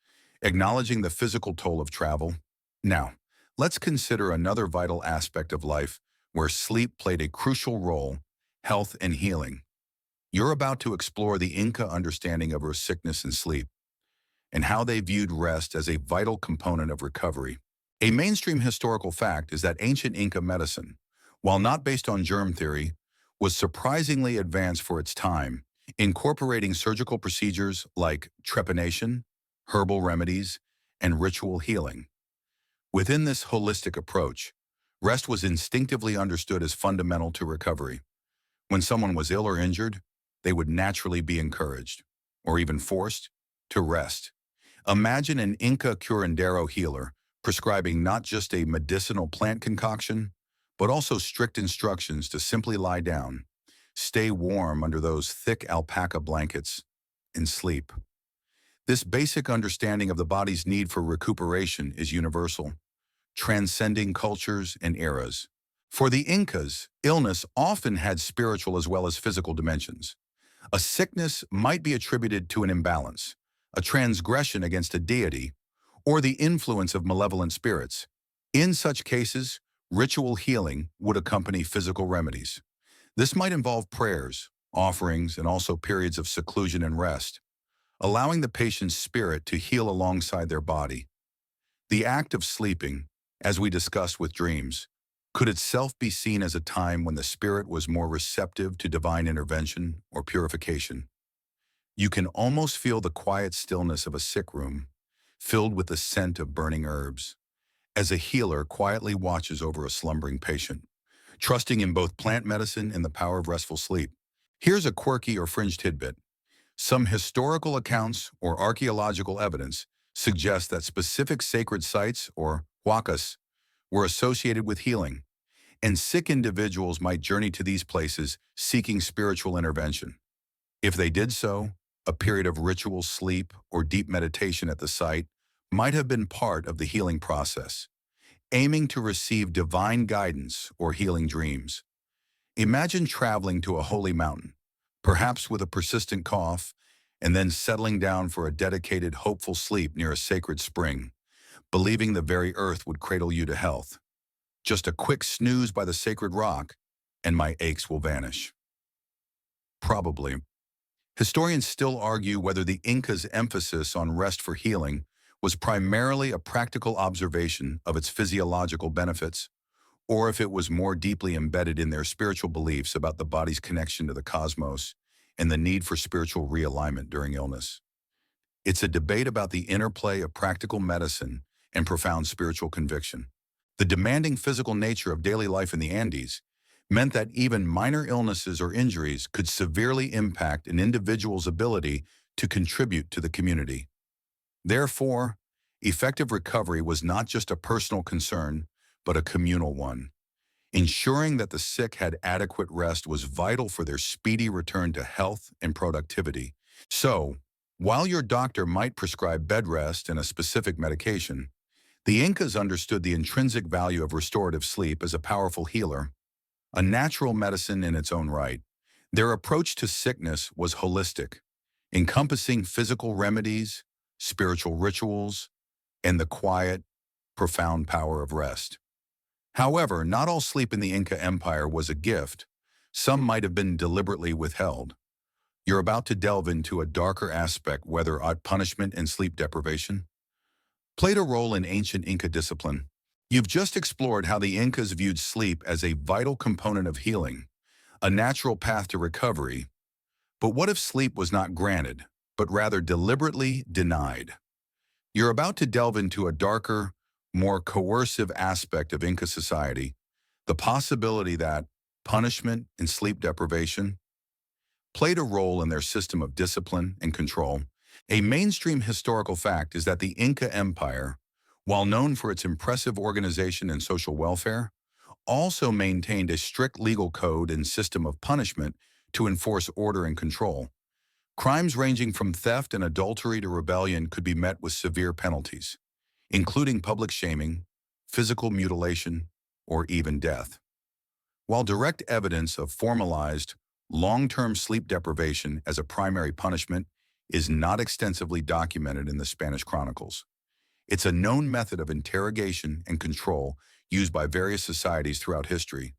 acknowledging the physical toll of travel. Now, let's consider another vital aspect of life where sleep played a crucial role: health and healing. You're about to explore the Inca understanding of our sickness and sleep, and how they viewed rest as a vital component of recovery. A mainstream historical fact is that ancient Inca medicine, while not based on germ theory, was surprisingly advanced for its time, incorporating surgical procedures like trepanation, herbal remedies, and ritual healing. Within this holistic approach, rest was instinctively understood as fundamental to recovery. When someone was ill or injured, they would naturally be encouraged, or even forced, to rest. Imagine an Inca curandero healer prescribing not just a medicinal plant concoction, but also strict instructions to simply lie down, stay warm under those thick alpaca blankets, and sleep. This basic understanding of the body's need for recuperation is universal, transcending cultures and eras. For the Incas, illness often had spiritual as well as physical dimensions. A sickness might be attributed to an imbalance, a transgression against a deity, or the influence of malevolent spirits. In such cases, ritual healing would accompany physical remedies. This might involve prayers, offerings, and also periods of seclusion and rest, allowing the patient's spirit to heal alongside their body. The act of sleeping, as we discussed with dreams, could itself be seen as a time when the spirit was more receptive to divine intervention or purification. You can almost feel the quiet stillness of a sick room, filled with the scent of burning herbs, as a healer quietly watches over a slumbering patient, trusting in both plant medicine and the power of restful sleep. Here's a quirky or fringe tidbit. Some historical accounts or archaeological evidence suggest that specific sacred sites, or huacas, were associated with healing, and sick individuals might journey to these places seeking spiritual intervention. If they did so, a period of ritual sleep or deep meditation at the site might have been part of the healing process, aiming to receive divine guidance or healing dreams. Imagine traveling to a holy mountain, perhaps with a persistent cough, and then settling down for a dedicated, hopeful sleep near a sacred spring, believing the very earth would cradle you to health. Just a quick snooze by the sacred rock, and my aches will vanish. Probably. Historians still argue whether the Incas' emphasis on rest for healing was primarily a practical observation of its physiological benefits, or if it was more deeply embedded in their spiritual beliefs about the body's connection to the cosmos and the need for spiritual realignment during illness. It's a debate about the interplay of practical medicine and profound spiritual conviction. The demanding physical nature of daily life in the Andes meant that even minor illnesses or injuries could severely impact an individual's ability to contribute to the community. Therefore, effective recovery was not just a personal concern, but a communal one. Ensuring that the sick had adequate rest was vital for their speedy return to health and productivity. So, while your doctor might prescribe bed rest and a specific medication, the Incas understood the intrinsic value of restorative sleep as a powerful healer, a natural medicine in its own right. Their approach to sickness was holistic, encompassing physical remedies, spiritual rituals, and the quiet, profound power of rest. However, not all sleep in the Inca Empire was a gift. Some might have been deliberately withheld. You're about to delve into a darker aspect, whether punishment and sleep deprivation played a role in ancient Inca discipline. You've just explored how the Incas viewed sleep as a vital component of healing, a natural path to recovery. But what if sleep was not granted, but rather deliberately denied? You're about to delve into a darker, more coercive aspect of Inca society, the possibility that punishment and sleep deprivation played a role in their system of discipline and control. A mainstream historical fact is that the Inca Empire, while known for its impressive organization and social welfare, also maintained a strict legal code and system of punishment to enforce order and control. Crimes ranging from theft and adultery to rebellion could be met with severe penalties, including public shaming, physical mutilation, or even death. While direct evidence of formalized, long-term sleep deprivation as a primary punishment is not extensively documented in the Spanish chronicles, it's a known method of interrogation and control used by various societies throughout history.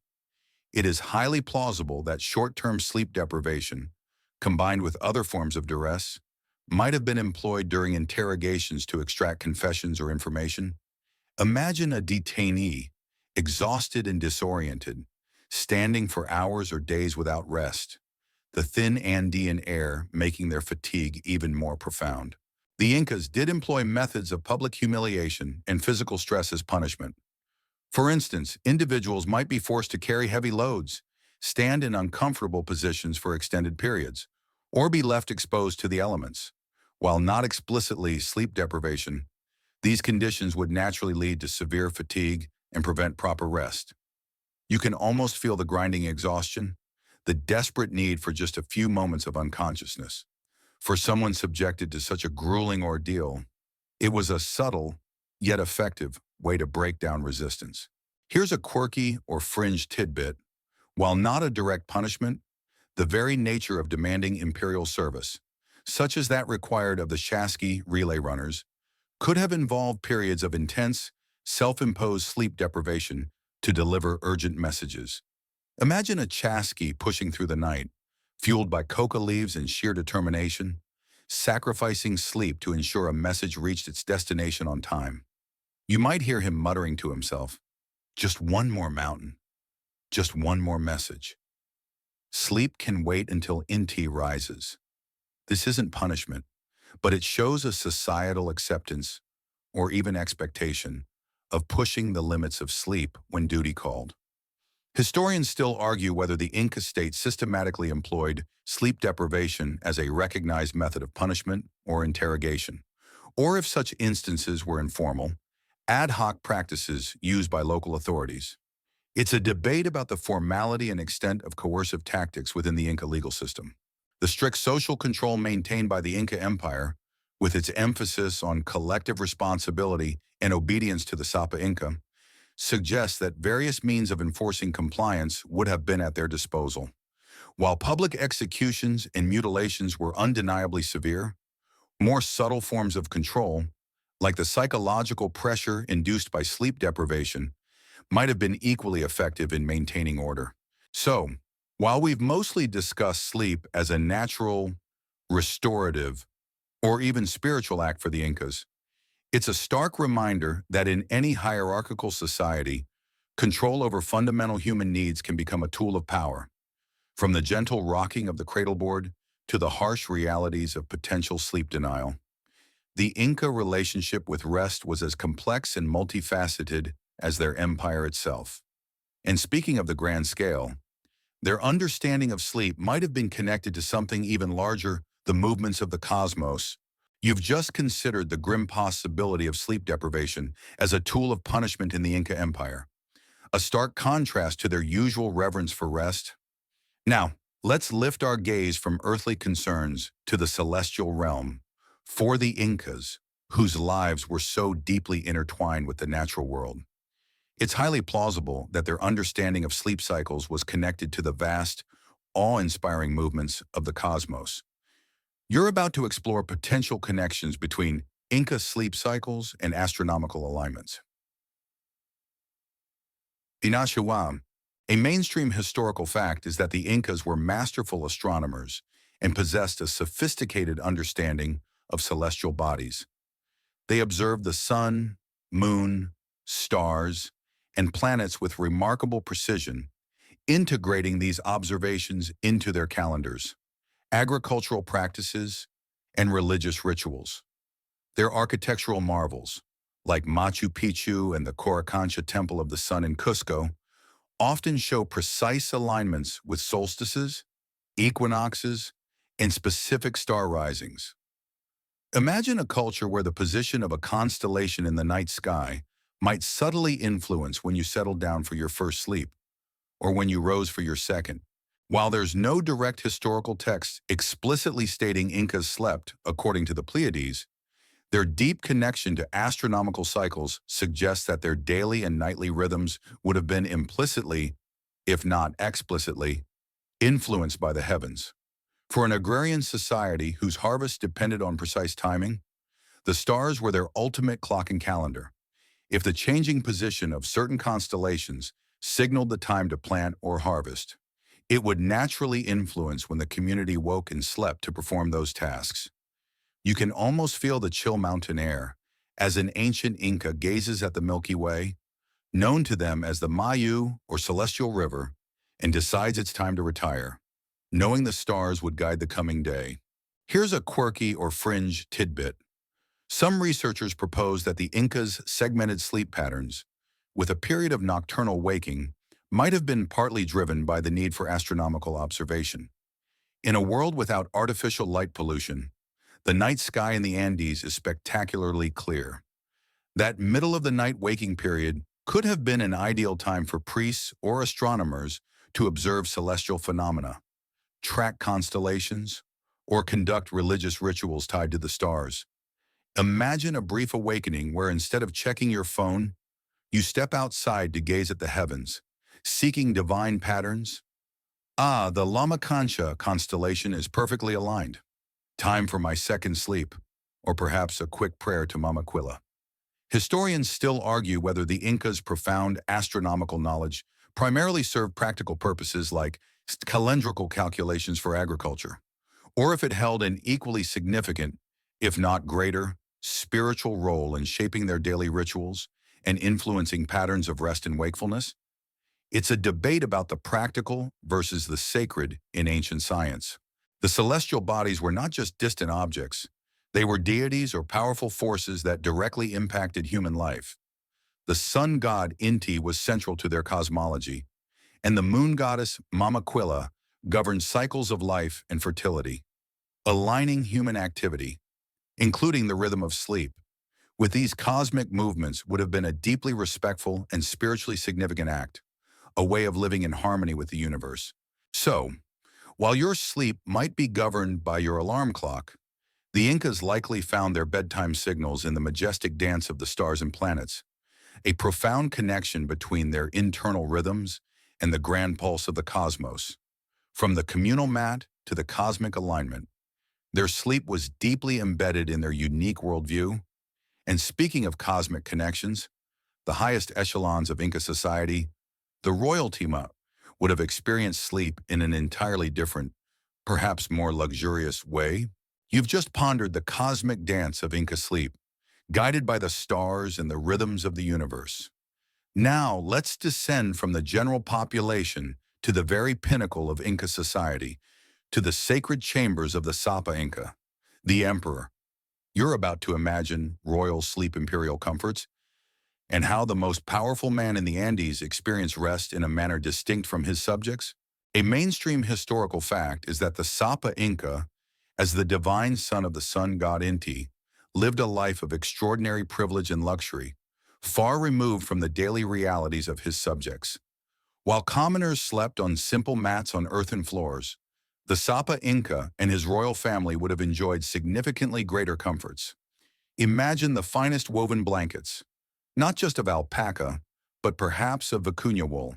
It is highly plausible that short-term sleep deprivation, combined with other forms of duress, might have been employed during interrogations to extract confessions or information. Imagine a detainee, exhausted and disoriented, standing for hours or days without rest, the thin Andean air making their fatigue even more profound. The Incas did employ methods of public humiliation and physical stress as punishment. For instance, individuals might be forced to carry heavy loads, stand in uncomfortable positions for extended periods, or be left exposed to the elements. While not explicitly sleep deprivation, these conditions would naturally lead to severe fatigue and prevent proper rest. You can almost feel the grinding exhaustion, the desperate need for just a few moments of unconsciousness. For someone subjected to such a grueling ordeal, it was a subtle, yet effective, way to break down resistance. Here's a quirky or fringe tidbit. While not a direct punishment, the very nature of demanding imperial service, such as that required of the Shasky relay runners, could have involved periods of intense, self-imposed sleep deprivation to deliver urgent messages. Imagine a Chasky pushing through the night, fueled by coca leaves and sheer determination, sacrificing sleep to ensure a message reached its destination on time. You might hear him muttering to himself, "Just one more mountain, just one more message." Sleep can wait until Inti rises. This isn't punishment, but it shows a societal acceptance, or even expectation, of pushing the limits of sleep when duty called. Historians still argue whether the Inca state systematically employed sleep deprivation as a recognized method of punishment or interrogation, or if such instances were informal, ad hoc practices used by local authorities. It's a debate about the formality and extent of coercive tactics within the Inca legal system. The strict social control maintained by the Inca Empire, with its emphasis on collective responsibility and obedience to the Sapa Inca, suggests that various means of enforcing compliance would have been at their disposal. While public executions and mutilations were undeniably severe, more subtle forms of control, like the psychological pressure induced by sleep deprivation, might have been equally effective in maintaining order. So, while we've mostly discussed sleep as a natural, restorative, or even spiritual act for the Incas, it's a stark reminder that in any hierarchical society, control over fundamental human needs can become a tool of power, from the gentle rocking of the cradleboard to the harsh realities of potential sleep denial. The Inca relationship with rest was as complex and multifaceted as their empire itself. And speaking of the grand scale, their understanding of sleep might have been connected to something even larger, the movements of the cosmos. You've just considered the grim possibility of sleep deprivation as a tool of punishment in the Inca Empire, a stark contrast to their usual reverence for rest. Now, let's lift our gaze from earthly concerns to the celestial realm. For the Incas, whose lives were so deeply intertwined with the natural world, it's highly plausible that their understanding of sleep cycles was connected to the vast, awe-inspiring movements of the cosmos. You're about to explore potential connections between Inca sleep cycles and astronomical alignments. Inashawam, a mainstream historical fact is that the Incas were masterful astronomers and possessed a sophisticated understanding of celestial bodies. They observed the sun, moon, stars, and planets with remarkable precision, integrating these observations into their calendars, agricultural practices, and religious rituals. Their architectural marvels, like Machu Picchu and the Coricancha Temple of the Sun in Cusco, often show precise alignments with solstices, equinoxes, and specific star risings. Imagine a culture where the position of a constellation in the night sky might subtly influence when you settled down for your first sleep, or when you rose for your second. While there's no direct historical text explicitly stating Incas slept according to the Pleiades, their deep connection to astronomical cycles suggests that their daily and nightly rhythms would have been implicitly, if not explicitly, influenced by the heavens. For an agrarian society whose harvest depended on precise timing, the stars were their ultimate clock and calendar. If the changing position of certain constellations signaled the time to plant or harvest, it would naturally influence when the community woke and slept to perform those tasks. You can almost feel the chill mountain air as an ancient Inca gazes at the Milky Way, known to them as the Mayu or Celestial River, and decides it's time to retire, knowing the stars would guide the coming day. Here's a quirky or fringe tidbit. Some researchers propose that the Incas' segmented sleep patterns, with a period of nocturnal waking, might have been partly driven by the need for astronomical observation. In a world without artificial light pollution, the night sky in the Andes is spectacularly clear. That middle-of-the-night waking period could have been an ideal time for priests or astronomers to observe celestial phenomena, track constellations, or conduct religious rituals tied to the stars. Imagine a brief awakening where instead of checking your phone, you step outside to gaze at the heavens, seeking divine patterns. Ah, the Lama Concha constellation is perfectly aligned. Time for my second sleep, or perhaps a quick prayer to Mama Quilla. Historians still argue whether the Incas' profound astronomical knowledge primarily served practical purposes like calendrical calculations for agriculture, or if it held an equally significant, if not greater, spiritual role in shaping their daily rituals and influencing patterns of rest and wakefulness. It's a debate about the practical versus the sacred in ancient science. The celestial bodies were not just distant objects. They were deities or powerful forces that directly impacted human life. The sun god Inti was central to their cosmology, and the moon goddess Mama Quilla governed cycles of life and fertility, aligning human activity, including the rhythm of sleep. With these cosmic movements would have been a deeply respectful and spiritually significant act, a way of living in harmony with the universe. So, while your sleep might be governed by your alarm clock, the Incas likely found their bedtime signals in the majestic dance of the stars and planets, a profound connection between their internal rhythms and the grand pulse of the cosmos. From the communal mat to the cosmic alignment, their sleep was deeply embedded in their unique worldview. And speaking of cosmic connections, the highest echelons of Inca society, the royalty would have experienced sleep in an entirely different, perhaps more luxurious way. You've just pondered the cosmic dance of Inca sleep, guided by the stars and the rhythms of the universe. Now, let's descend from the general population to the very pinnacle of Inca society, to the sacred chambers of the Sapa Inca, the emperor. You're about to imagine royal sleep imperial comforts, and how the most powerful man in the Andes experienced rest in a manner distinct from his subjects? A mainstream historical fact is that the Sapa Inca, as the divine son of the sun god Inti, lived a life of extraordinary privilege and luxury, far removed from the daily realities of his subjects. While commoners slept on simple mats on earthen floors, the Sapa Inca and his royal family would have enjoyed significantly greater comforts. Imagine the finest woven blankets, not just of alpaca, but perhaps of vicuña wool,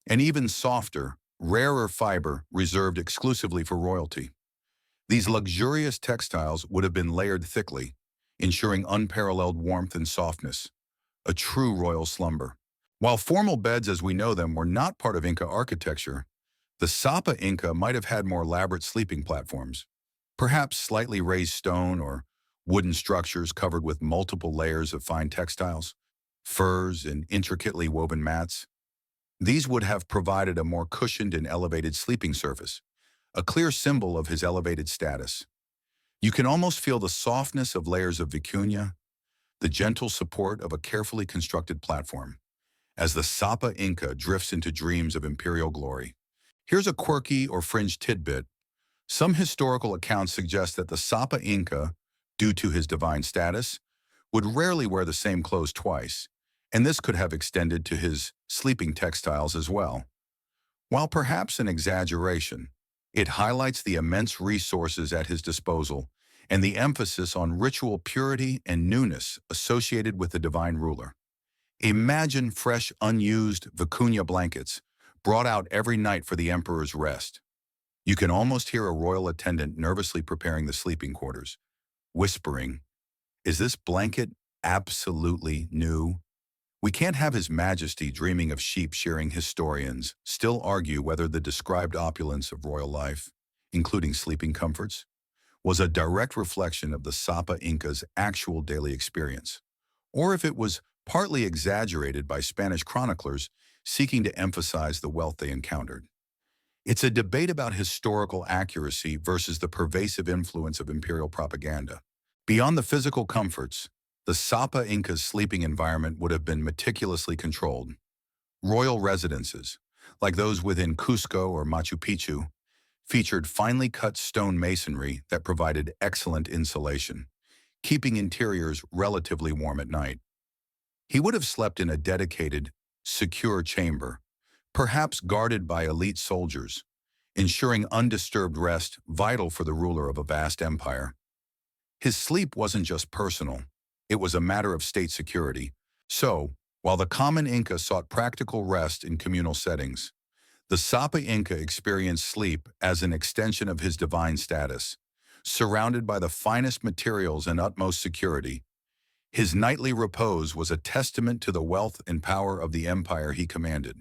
and even softer, rarer fiber reserved exclusively for royalty. These luxurious textiles would have been layered thickly, ensuring unparalleled warmth and softness, a true royal slumber. While formal beds as we know them were not part of Inca architecture, the Sapa Inca might have had more elaborate sleeping platforms, perhaps slightly raised stone or wooden structures covered with multiple layers of fine textiles, furs, and intricately woven mats. These would have provided a more cushioned and elevated sleeping surface, a clear symbol of his elevated status. You can almost feel the softness of layers of vicuña, the gentle support of a carefully constructed platform, as the Sapa Inca drifts into dreams of imperial glory. Here's a quirky or fringe tidbit. Some historical accounts suggest that the Sapa Inca, due to his divine status, would rarely wear the same clothes twice, and this could have extended to his sleeping textiles as well. While perhaps an exaggeration, it highlights the immense resources at his disposal and the emphasis on ritual purity and newness associated with the divine ruler. Imagine fresh, unused vicuña blankets brought out every night for the emperor's rest. You can almost hear a royal attendant nervously preparing the sleeping quarters, whispering, "Is this blanket absolutely new?" We can't have His Majesty dreaming of sheep shearing. Historians still argue whether the described opulence of royal life, including sleeping comforts, was a direct reflection of the Sapa Inca's actual daily experience, or if it was partly exaggerated by Spanish chroniclers seeking to emphasize the wealth they encountered. It's a debate about historical accuracy versus the pervasive influence of imperial propaganda. Beyond the physical comforts, the Sapa Inca's sleeping environment would have been meticulously controlled. Royal residences, like those within Cusco or Machu Picchu, featured finely cut stone masonry that provided excellent insulation, keeping interiors relatively warm at night. He would have slept in a dedicated, secure chamber, perhaps guarded by elite soldiers, ensuring undisturbed rest vital for the ruler of a vast empire. His sleep wasn't just personal, it was a matter of state security. So, while the common Inca sought practical rest in communal settings, The Sapa Inca experienced sleep as an extension of his divine status. Surrounded by the finest materials and utmost security, his nightly repose was a testament to the wealth and power of the empire he commanded.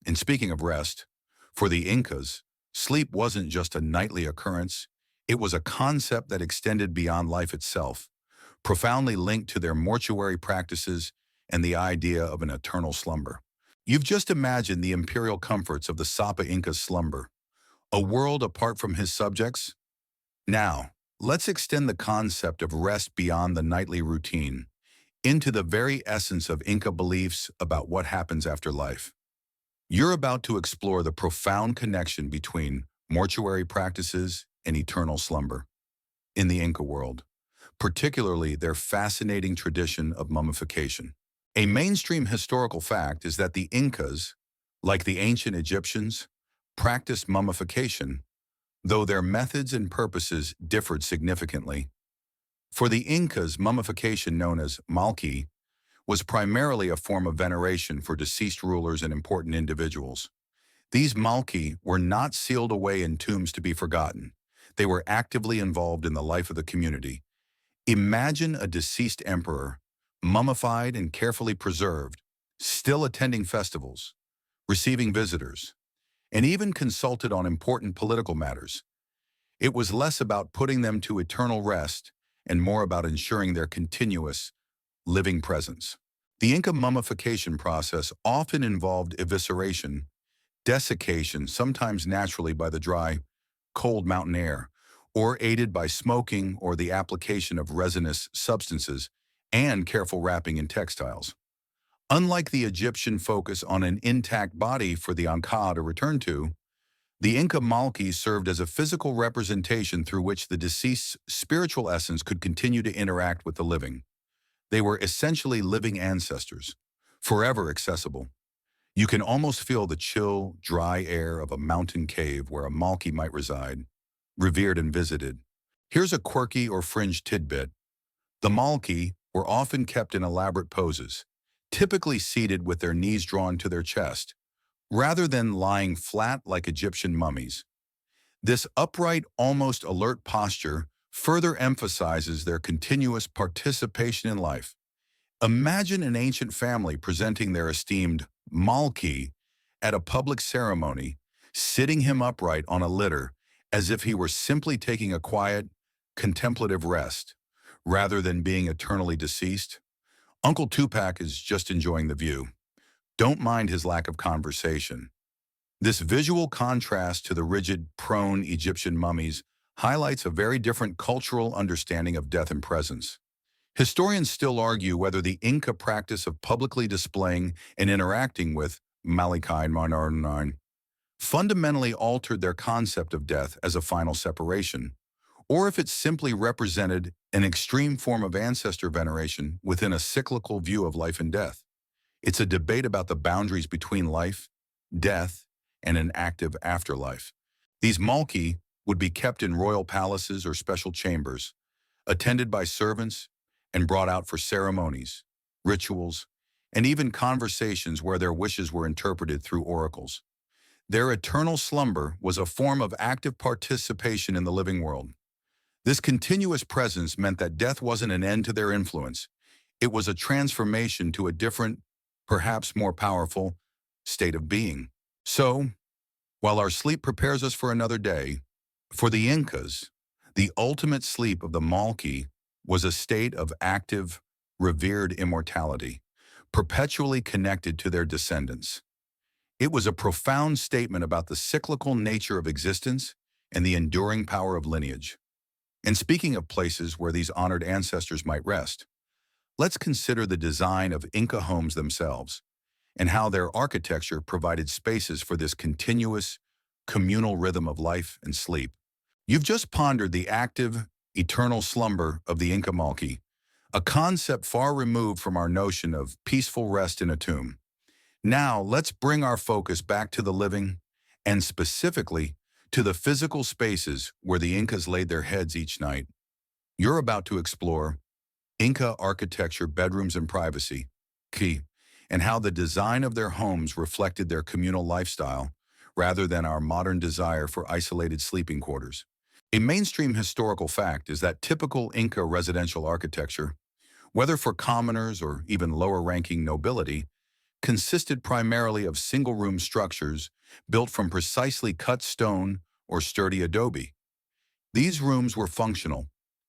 And speaking of rest, for the Incas, sleep wasn't just a nightly occurrence, it was a concept that extended beyond life itself, profoundly linked to their mortuary practices and the idea of an eternal slumber. You've just imagined the imperial comforts of the Sapa Inca's slumber, a world apart from his subjects. Now, let's extend the concept of rest beyond the nightly routine, into the very essence of Inca beliefs about what happens after life. You're about to explore the profound connection between mortuary practices and eternal slumber in the Inca world, particularly their fascinating tradition of mummification. A mainstream historical fact is that the Incas, like the ancient Egyptians, practiced mummification, though their methods and purposes differed significantly. For the Incas, mummification, known as malki, was primarily a form of veneration for deceased rulers and important individuals. These malki were not sealed away in tombs to be forgotten. They were actively involved in the life of the community. Imagine a deceased emperor, mummified and carefully preserved, still attending festivals, receiving visitors, and even consulted on important political matters. It was less about putting them to eternal rest and more about ensuring their continuous, living presence. The Inca mummification process often involved evisceration, desiccation, sometimes naturally by the dry, cold mountain air, or aided by smoking or the application of resinous substances and careful wrapping in textiles. Unlike the Egyptian focus on an intact body for the Anka to return to, the Inca malki served as a physical representation through which the deceased's spiritual essence could continue to interact with the living. They were essentially living ancestors, forever accessible. You can almost feel the chill, dry air of a mountain cave where a malki might reside, revered and visited. Here's a quirky or fringe tidbit. The malki were often kept in elaborate poses, typically seated with their knees drawn to their chest, rather than lying flat like Egyptian mummies. This upright, almost alert posture further emphasizes their continuous participation in life. Imagine an ancient family presenting their esteemed malki at a public ceremony, sitting him upright on a litter as if he were simply taking a quiet, contemplative rest, rather than being eternally deceased. Uncle Tupac is just enjoying the view. Don't mind his lack of conversation. This visual contrast to the rigid, prone Egyptian mummies highlights a very different cultural understanding of death and presence. Historians still argue whether the Inca practice of publicly displaying and interacting with Malachi and Manarnine fundamentally altered their concept of death as a final separation, or if it simply represented an extreme form of ancestor veneration within a cyclical view of life and death. It's a debate about the boundaries between life, death, and an active afterlife. These malki would be kept in royal palaces or special chambers, attended by servants and brought out for ceremonies, rituals, and even conversations where their wishes were interpreted through oracles. Their eternal slumber was a form of active participation in the living world. This continuous presence meant that death wasn't an end to their influence. It was a transformation to a different, perhaps more powerful, state of being. So, while our sleep prepares us for another day, for the Incas, the ultimate sleep of the malki was a state of active, revered immortality, perpetually connected to their descendants. It was a profound statement about the cyclical nature of existence and the enduring power of lineage. And speaking of places where these honored ancestors might rest, let's consider the design of Inca homes themselves and how their architecture provided spaces for this continuous, communal rhythm of life and sleep. You've just pondered the active, eternal slumber of the Inca malki, a concept far removed from our notion of peaceful rest in a tomb. Now, let's bring our focus back to the living, and specifically to the physical spaces where the Incas laid their heads each night. You're about to explore Inca architecture, bedrooms, and privacy, key, and how the design of their homes reflected their communal lifestyle, rather than our modern desire for isolated sleeping quarters. A mainstream historical fact is that typical Inca residential architecture, whether for commoners or even lower-ranking nobility, consisted primarily of single-room structures built from precisely cut stone or sturdy adobe. These rooms were functional,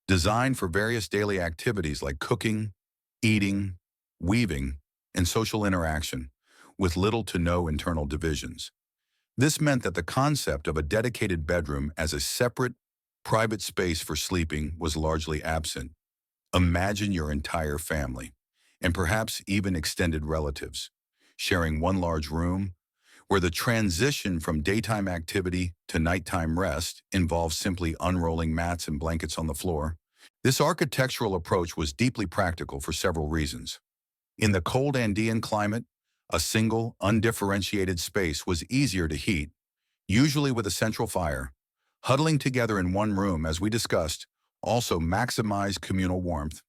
designed for various daily activities like cooking, eating, weaving, and social interaction, with little to no internal divisions. This meant that the concept of a dedicated bedroom as a separate, private space for sleeping was largely absent. Imagine your entire family, and perhaps even extended relatives, sharing one large room, where the transition from daytime activity to nighttime rest involves simply unrolling mats and blankets on the floor. This architectural approach was deeply practical for several reasons. In the cold Andean climate, a single, undifferentiated space was easier to heat, usually with a central fire. Huddling together in one room, as we discussed, also maximized communal warmth.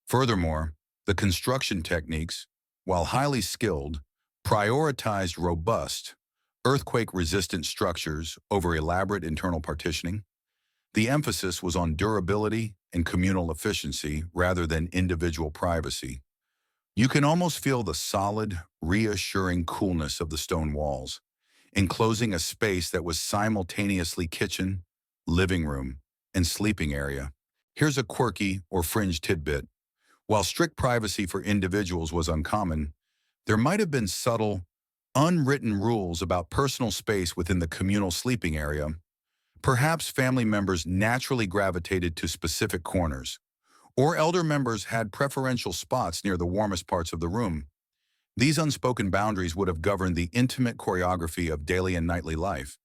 Furthermore, the construction techniques, while highly skilled, prioritized robust, earthquake-resistant structures over elaborate internal partitioning. The emphasis was on durability and communal efficiency rather than individual privacy. You can almost feel the solid, reassuring coolness of the stone walls, enclosing a space that was simultaneously kitchen, living room, and sleeping area. Here's a quirky or fringe tidbit. While strict privacy for individuals was uncommon, there might have been subtle, unwritten rules about personal space within the communal sleeping area. Perhaps family members naturally gravitated to specific corners, or elder members had preferential spots near the warmest parts of the room. These unspoken boundaries would have governed the intimate choreography of daily and nightly life.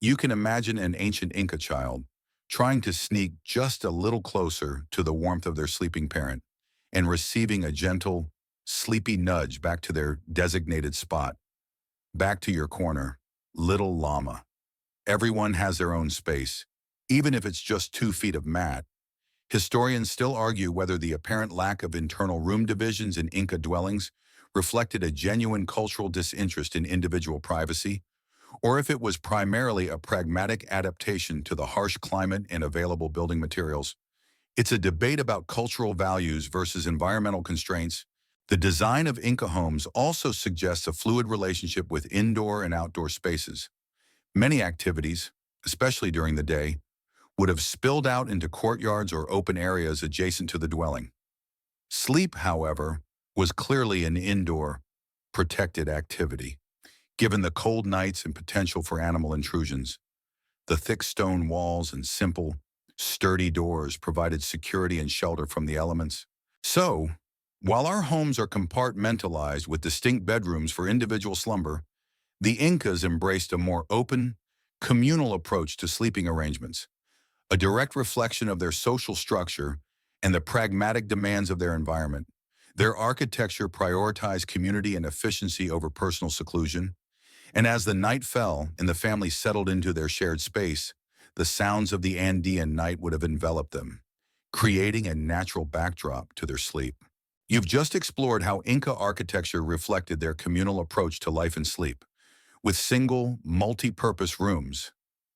You can imagine an ancient Inca child trying to sneak just a little closer to the warmth of their sleeping parent and receiving a gentle, sleepy nudge back to their designated spot. Back to your corner, little llama. Everyone has their own space, even if it's just 2 feet of mat. Historians still argue whether the apparent lack of internal room divisions in Inca dwellings reflected a genuine cultural disinterest in individual privacy, or if it was primarily a pragmatic adaptation to the harsh climate and available building materials. It's a debate about cultural values versus environmental constraints. The design of Inca homes also suggests a fluid relationship with indoor and outdoor spaces. Many activities, especially during the day, would have spilled out into courtyards or open areas adjacent to the dwelling. Sleep, however, was clearly an indoor, protected activity. Given the cold nights and potential for animal intrusions, the thick stone walls and simple, sturdy doors provided security and shelter from the elements. So, while our homes are compartmentalized with distinct bedrooms for individual slumber, the Incas embraced a more open, communal approach to sleeping arrangements, a direct reflection of their social structure and the pragmatic demands of their environment. Their architecture prioritized community and efficiency over personal seclusion, and as the night fell and the family settled into their shared space, the sounds of the Andean night would have enveloped them, creating a natural backdrop to their sleep. You've just explored how Inca architecture reflected their communal approach to life and sleep, with single, multi-purpose rooms.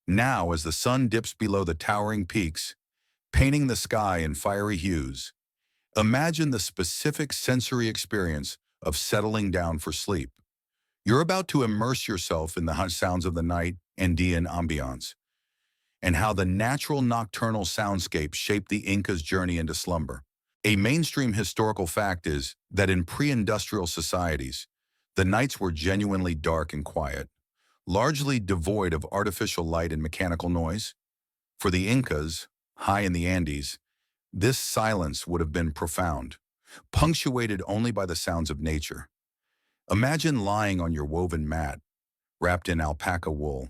Now, as the sun dips below the towering peaks, painting the sky in fiery hues, imagine the specific sensory experience of settling down for sleep. You're about to immerse yourself in the hush sounds of the night Andean ambiance, and how the natural nocturnal soundscape shaped the Incas' journey into slumber. A mainstream historical fact is that in pre-industrial societies, the nights were genuinely dark and quiet, largely devoid of artificial light and mechanical noise. For the Incas, high in the Andes, this silence would have been profound, punctuated only by the sounds of nature. Imagine lying on your woven mat, wrapped in alpaca wool,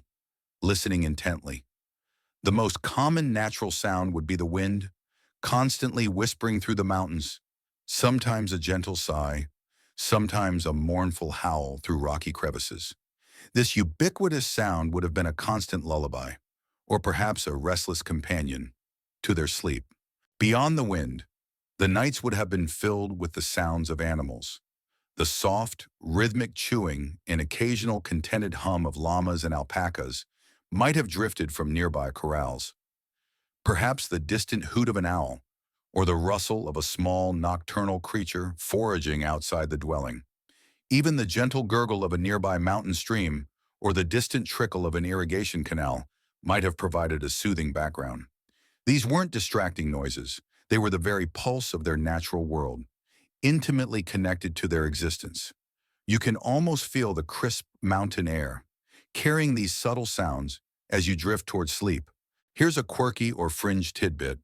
listening intently. The most common natural sound would be the wind, constantly whispering through the mountains, sometimes a gentle sigh, sometimes a mournful howl through rocky crevices. This ubiquitous sound would have been a constant lullaby, or perhaps a restless companion, to their sleep. Beyond the wind, the nights would have been filled with the sounds of animals. The soft, rhythmic chewing and occasional contented hum of llamas and alpacas might have drifted from nearby corrals. Perhaps the distant hoot of an owl, or the rustle of a small nocturnal creature foraging outside the dwelling. Even the gentle gurgle of a nearby mountain stream or the distant trickle of an irrigation canal might have provided a soothing background. These weren't distracting noises. They were the very pulse of their natural world, intimately connected to their existence. You can almost feel the crisp mountain air, carrying these subtle sounds as you drift toward sleep. Here's a quirky or fringe tidbit.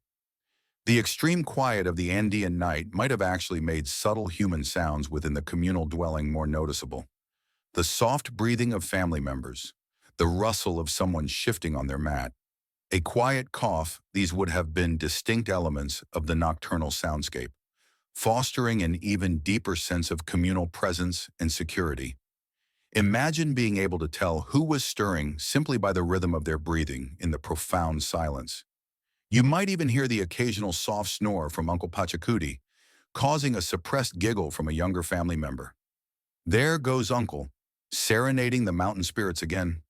The extreme quiet of the Andean night might have actually made subtle human sounds within the communal dwelling more noticeable. The soft breathing of family members, the rustle of someone shifting on their mat, a quiet cough, these would have been distinct elements of the nocturnal soundscape, fostering an even deeper sense of communal presence and security. Imagine being able to tell who was stirring simply by the rhythm of their breathing in the profound silence. You might even hear the occasional soft snore from Uncle Pachacuti, causing a suppressed giggle from a younger family member. There goes Uncle, serenading the mountain spirits again.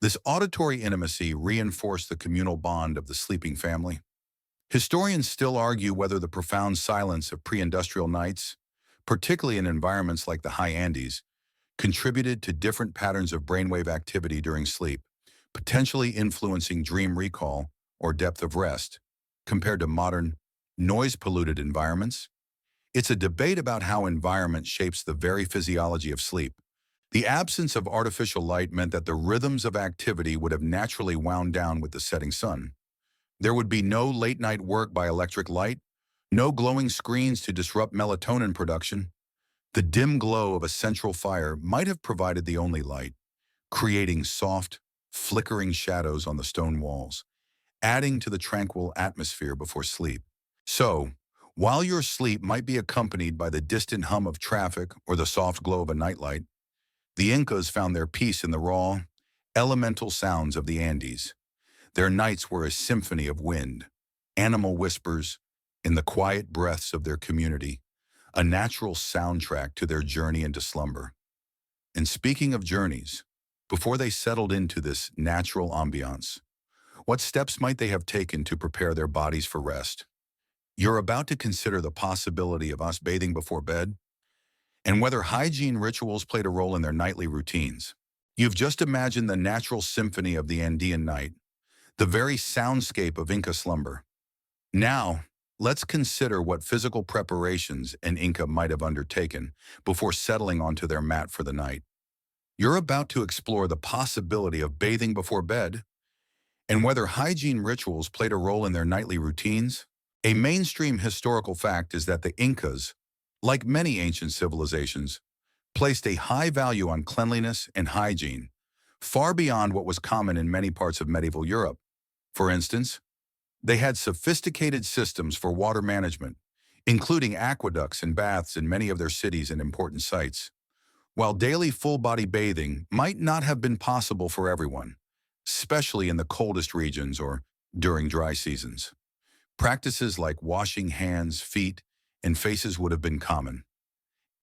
This auditory intimacy reinforced the communal bond of the sleeping family. Historians still argue whether the profound silence of pre-industrial nights, particularly in environments like the high Andes, contributed to different patterns of brainwave activity during sleep, potentially influencing dream recall or depth of rest, compared to modern, noise-polluted environments. It's a debate about how environment shapes the very physiology of sleep. The absence of artificial light meant that the rhythms of activity would have naturally wound down with the setting sun. There would be no late-night work by electric light, no glowing screens to disrupt melatonin production. The dim glow of a central fire might have provided the only light, creating soft, flickering shadows on the stone walls, adding to the tranquil atmosphere before sleep. So, while your sleep might be accompanied by the distant hum of traffic or the soft glow of a nightlight, the Incas found their peace in the raw, elemental sounds of the Andes. Their nights were a symphony of wind, animal whispers, and the quiet breaths of their community, a natural soundtrack to their journey into slumber. And speaking of journeys, before they settled into this natural ambiance, what steps might they have taken to prepare their bodies for rest? You're about to consider the possibility of us bathing before bed, and whether hygiene rituals played a role in their nightly routines. You've just imagined the natural symphony of the Andean night, the very soundscape of Inca slumber. Now, let's consider what physical preparations an Inca might have undertaken before settling onto their mat for the night. You're about to explore the possibility of bathing before bed, and whether hygiene rituals played a role in their nightly routines. A mainstream historical fact is that the Incas, like many ancient civilizations, placed a high value on cleanliness and hygiene, far beyond what was common in many parts of medieval Europe. For instance, they had sophisticated systems for water management, including aqueducts and baths in many of their cities and important sites. While daily full-body bathing might not have been possible for everyone, especially in the coldest regions or during dry seasons, practices like washing hands, feet, and faces would have been common.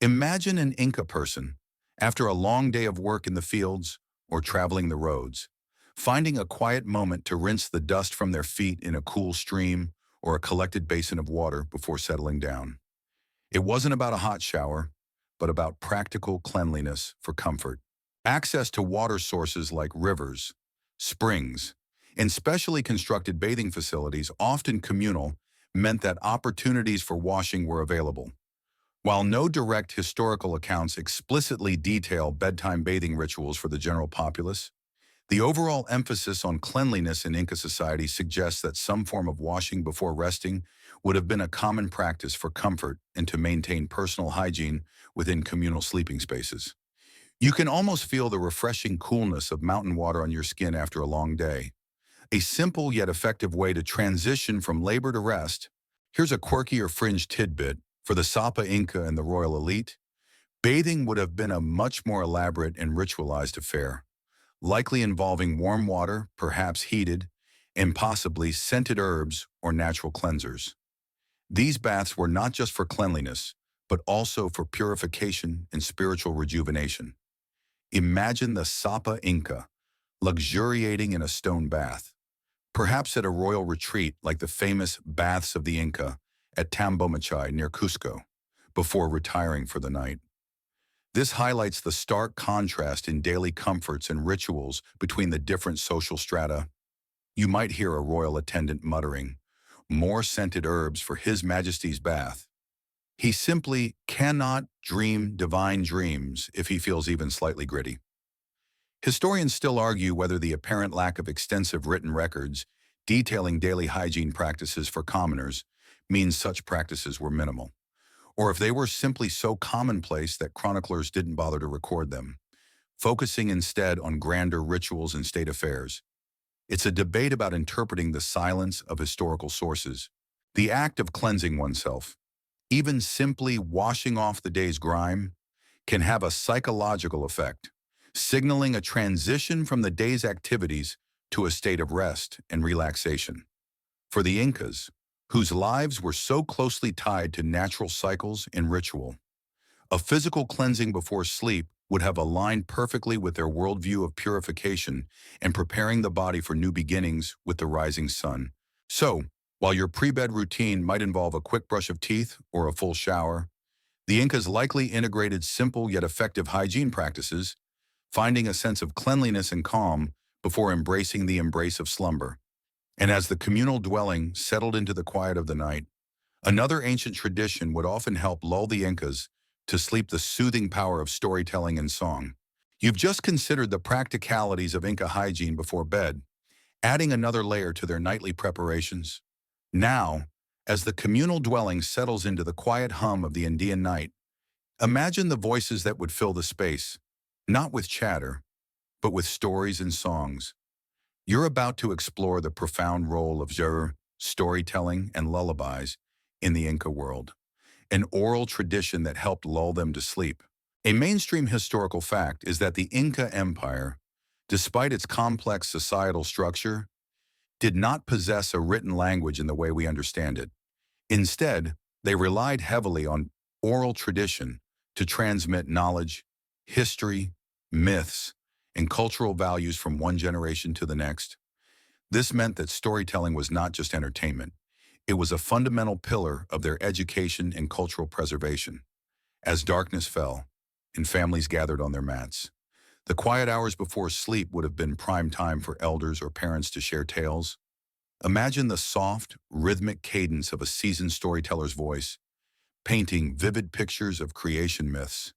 Imagine an Inca person, after a long day of work in the fields or traveling the roads, finding a quiet moment to rinse the dust from their feet in a cool stream or a collected basin of water before settling down. It wasn't about a hot shower, but about practical cleanliness for comfort. Access to water sources like rivers, springs, and specially constructed bathing facilities, often communal, meant that opportunities for washing were available. While no direct historical accounts explicitly detail bedtime bathing rituals for the general populace, the overall emphasis on cleanliness in Inca society suggests that some form of washing before resting would have been a common practice for comfort and to maintain personal hygiene within communal sleeping spaces. You can almost feel the refreshing coolness of mountain water on your skin after a long day. A simple yet effective way to transition from labor to rest. Here's a quirky or fringe tidbit. For the Sapa Inca and the royal elite, bathing would have been a much more elaborate and ritualized affair, likely involving warm water, perhaps heated, and possibly scented herbs or natural cleansers. These baths were not just for cleanliness, but also for purification and spiritual rejuvenation. Imagine the Sapa Inca, luxuriating in a stone bath, perhaps at a royal retreat like the famous Baths of the Inca at Tambomachai near Cusco, before retiring for the night. This highlights the stark contrast in daily comforts and rituals between the different social strata. You might hear a royal attendant muttering, "More scented herbs for His Majesty's bath." He simply cannot dream divine dreams if he feels even slightly gritty. Historians still argue whether the apparent lack of extensive written records detailing daily hygiene practices for commoners means such practices were minimal, or if they were simply so commonplace that chroniclers didn't bother to record them, focusing instead on grander rituals and state affairs. It's a debate about interpreting the silence of historical sources. The act of cleansing oneself, even simply washing off the day's grime, can have a psychological effect, signaling a transition from the day's activities to a state of rest and relaxation. For the Incas, whose lives were so closely tied to natural cycles and ritual, a physical cleansing before sleep would have aligned perfectly with their worldview of purification and preparing the body for new beginnings with the rising sun. So, while your pre-bed routine might involve a quick brush of teeth or a full shower, the Incas likely integrated simple yet effective hygiene practices, finding a sense of cleanliness and calm before embracing the embrace of slumber. And as the communal dwelling settled into the quiet of the night, another ancient tradition would often help lull the Incas to sleep, the soothing power of storytelling and song. You've just considered the practicalities of Inca hygiene before bed, adding another layer to their nightly preparations. Now, as the communal dwelling settles into the quiet hum of the Andean night, imagine the voices that would fill the space, not with chatter, but with stories and songs. You're about to explore the profound role of storytelling, and lullabies in the Inca world, an oral tradition that helped lull them to sleep. A mainstream historical fact is that the Inca Empire, despite its complex societal structure, did not possess a written language in the way we understand it. Instead, they relied heavily on oral tradition to transmit knowledge, history, myths, and cultural values from one generation to the next. This meant that storytelling was not just entertainment. It was a fundamental pillar of their education and cultural preservation. As darkness fell, and families gathered on their mats, the quiet hours before sleep would have been prime time for elders or parents to share tales. Imagine the soft, rhythmic cadence of a seasoned storyteller's voice, painting vivid pictures of creation myths,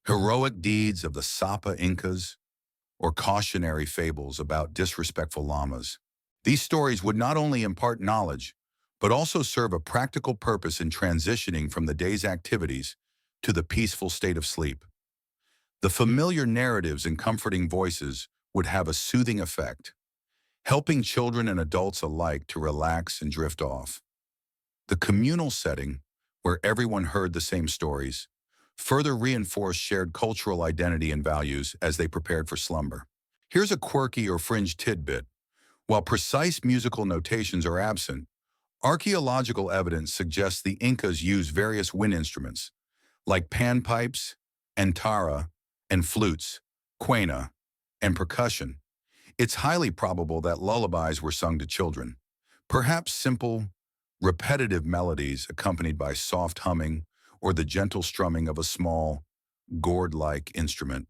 heroic deeds of the Sapa Incas, or cautionary fables about disrespectful llamas. These stories would not only impart knowledge, but also serve a practical purpose in transitioning from the day's activities to the peaceful state of sleep. The familiar narratives and comforting voices would have a soothing effect, helping children and adults alike to relax and drift off. The communal setting, where everyone heard the same stories, further reinforced shared cultural identity and values as they prepared for slumber. Here's a quirky or fringe tidbit. While precise musical notations are absent, archaeological evidence suggests the Incas used various wind instruments, like panpipes, antara, and flutes, quena, and percussion. It's highly probable that lullabies were sung to children, perhaps simple, repetitive melodies accompanied by soft humming or the gentle strumming of a small, gourd-like instrument.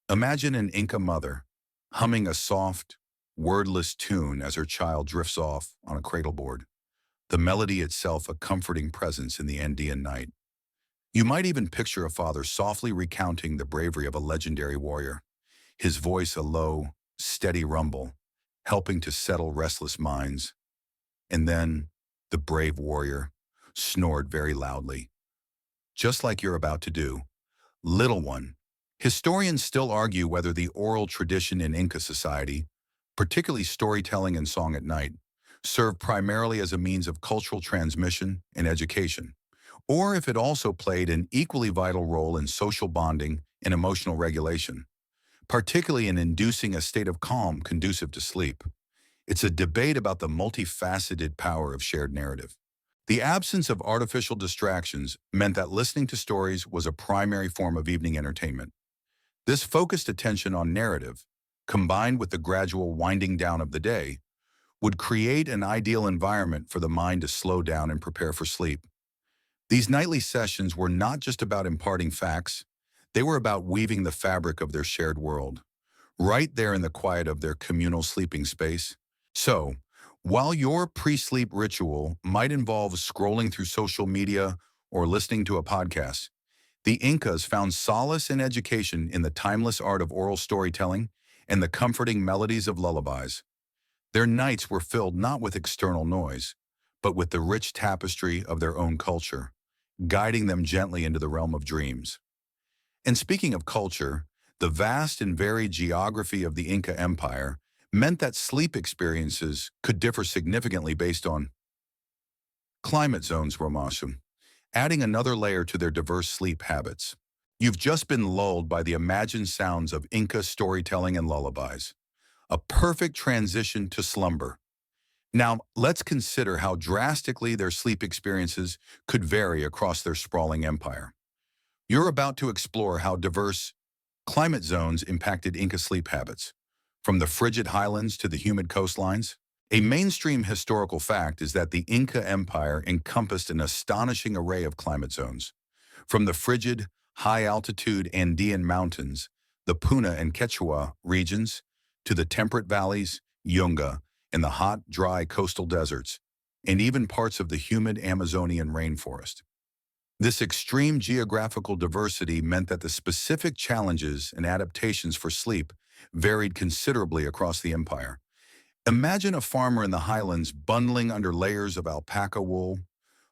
Imagine an Inca mother humming a soft, wordless tune as her child drifts off on a cradleboard, the melody itself a comforting presence in the Andean night. You might even picture a father softly recounting the bravery of a legendary warrior, his voice a low, steady rumble, helping to settle restless minds. And then, the brave warrior snored very loudly, just like you're about to do. Little one. Historians still argue whether the oral tradition in Inca society, particularly storytelling and song at night, served primarily as a means of cultural transmission and education, or if it also played an equally vital role in social bonding and emotional regulation, particularly in inducing a state of calm conducive to sleep. It's a debate about the multifaceted power of shared narrative. The absence of artificial distractions meant that listening to stories was a primary form of evening entertainment. This focused attention on narrative, combined with the gradual winding down of the day, would create an ideal environment for the mind to slow down and prepare for sleep. These nightly sessions were not just about imparting facts, they were about weaving the fabric of their shared world, right there in the quiet of their communal sleeping space. So, while your pre-sleep ritual might involve scrolling through social media or listening to a podcast, the Incas found solace and education in the timeless art of oral storytelling and the comforting melodies of lullabies. Their nights were filled not with external noise, but with the rich tapestry of their own culture, guiding them gently into the realm of dreams. And speaking of culture, the vast and varied geography of the Inca Empire meant that sleep experiences could differ significantly based on climate zones, Romasum, adding another layer to their diverse sleep habits. You've just been lulled by the imagined sounds of Inca storytelling and lullabies, a perfect transition to slumber. Now, let's consider how drastically their sleep experiences could vary across their sprawling empire. You're about to explore how diverse climate zones impacted Inca sleep habits, from the frigid highlands to the humid coastlines. A mainstream historical fact is that the Inca Empire encompassed an astonishing array of climate zones, from the frigid, high-altitude Andean mountains, the Puna and Quechua regions, to the temperate valleys, Yunga, and the hot, dry coastal deserts, and even parts of the humid Amazonian rainforest. This extreme geographical diversity meant that the specific challenges and adaptations for sleep varied considerably across the empire. Imagine a farmer in the highlands bundling under layers of alpaca wool,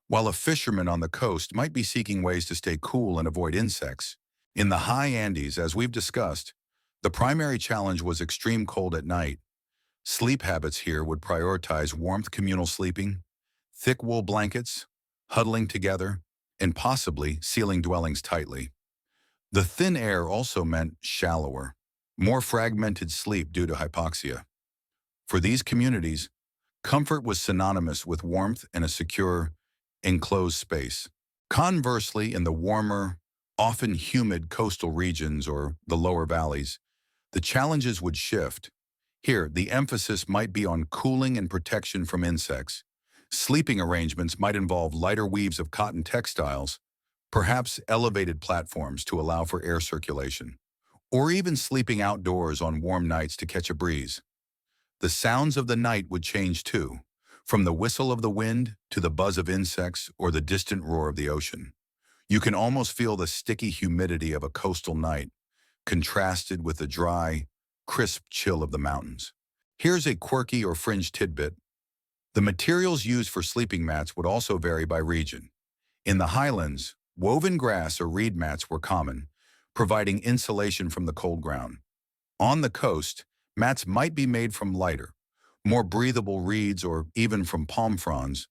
while a fisherman on the coast might be seeking ways to stay cool and avoid insects. In the high Andes, as we've discussed, the primary challenge was extreme cold at night. Sleep habits here would prioritize warmth communal sleeping, thick wool blankets, huddling together, and possibly sealing dwellings tightly. The thin air also meant shallower, more fragmented sleep due to hypoxia. For these communities, comfort was synonymous with warmth and a secure, enclosed space. Conversely, in the warmer, often humid coastal regions or the lower valleys, the challenges would shift. Here, the emphasis might be on cooling and protection from insects. Sleeping arrangements might involve lighter weaves of cotton textiles, perhaps elevated platforms to allow for air circulation, or even sleeping outdoors on warm nights to catch a breeze. The sounds of the night would change too, from the whistle of the wind to the buzz of insects or the distant roar of the ocean. You can almost feel the sticky humidity of a coastal night, contrasted with the dry, crisp chill of the mountains. Here's a quirky or fringe tidbit. The materials used for sleeping mats would also vary by region. In the highlands, woven grass or reed mats were common, providing insulation from the cold ground. On the coast, mats might be made from lighter, more breathable reeds or even from palm fronds,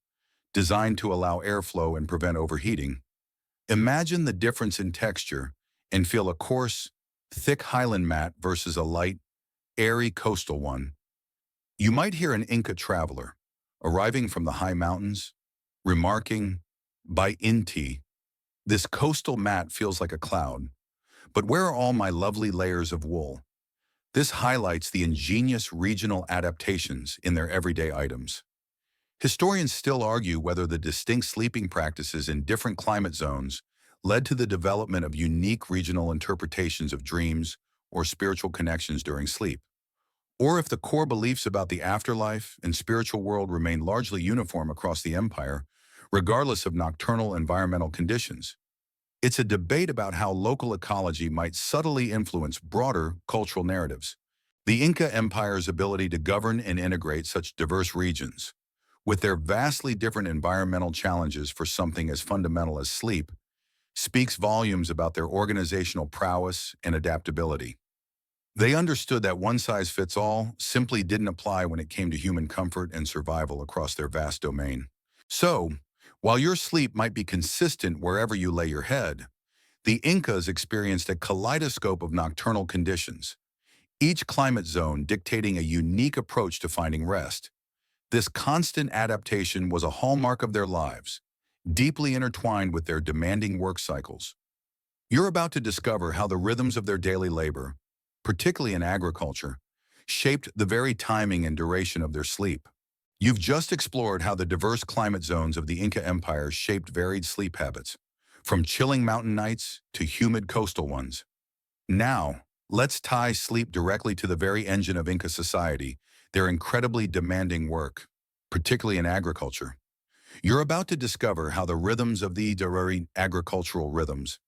designed to allow airflow and prevent overheating. Imagine the difference in texture and feel a coarse, thick highland mat versus a light, airy coastal one. You might hear an Inca traveler, arriving from the high mountains, remarking, "By Inti, this coastal mat feels like a cloud, but where are all my lovely layers of wool?" This highlights the ingenious regional adaptations in their everyday items. Historians still argue whether the distinct sleeping practices in different climate zones led to the development of unique regional interpretations of dreams or spiritual connections during sleep, or if the core beliefs about the afterlife and spiritual world remained largely uniform across the empire, regardless of nocturnal environmental conditions. It's a debate about how local ecology might subtly influence broader cultural narratives. The Inca Empire's ability to govern and integrate such diverse regions, with their vastly different environmental challenges for something as fundamental as sleep, speaks volumes about their organizational prowess and adaptability. They understood that one-size-fits-all simply didn't apply when it came to human comfort and survival across their vast domain. So, while your sleep might be consistent wherever you lay your head, the Incas experienced a kaleidoscope of nocturnal conditions, each climate zone dictating a unique approach to finding rest. This constant adaptation was a hallmark of their lives, deeply intertwined with their demanding work cycles. You're about to discover how the rhythms of their daily labor, particularly in agriculture, shaped the very timing and duration of their sleep. You've just explored how the diverse climate zones of the Inca Empire shaped varied sleep habits, from chilling mountain nights to humid coastal ones. Now, let's tie sleep directly to the very engine of Inca society, their incredibly demanding work, particularly in agriculture. You're about to discover how the rhythms of the Darari agricultural rhythms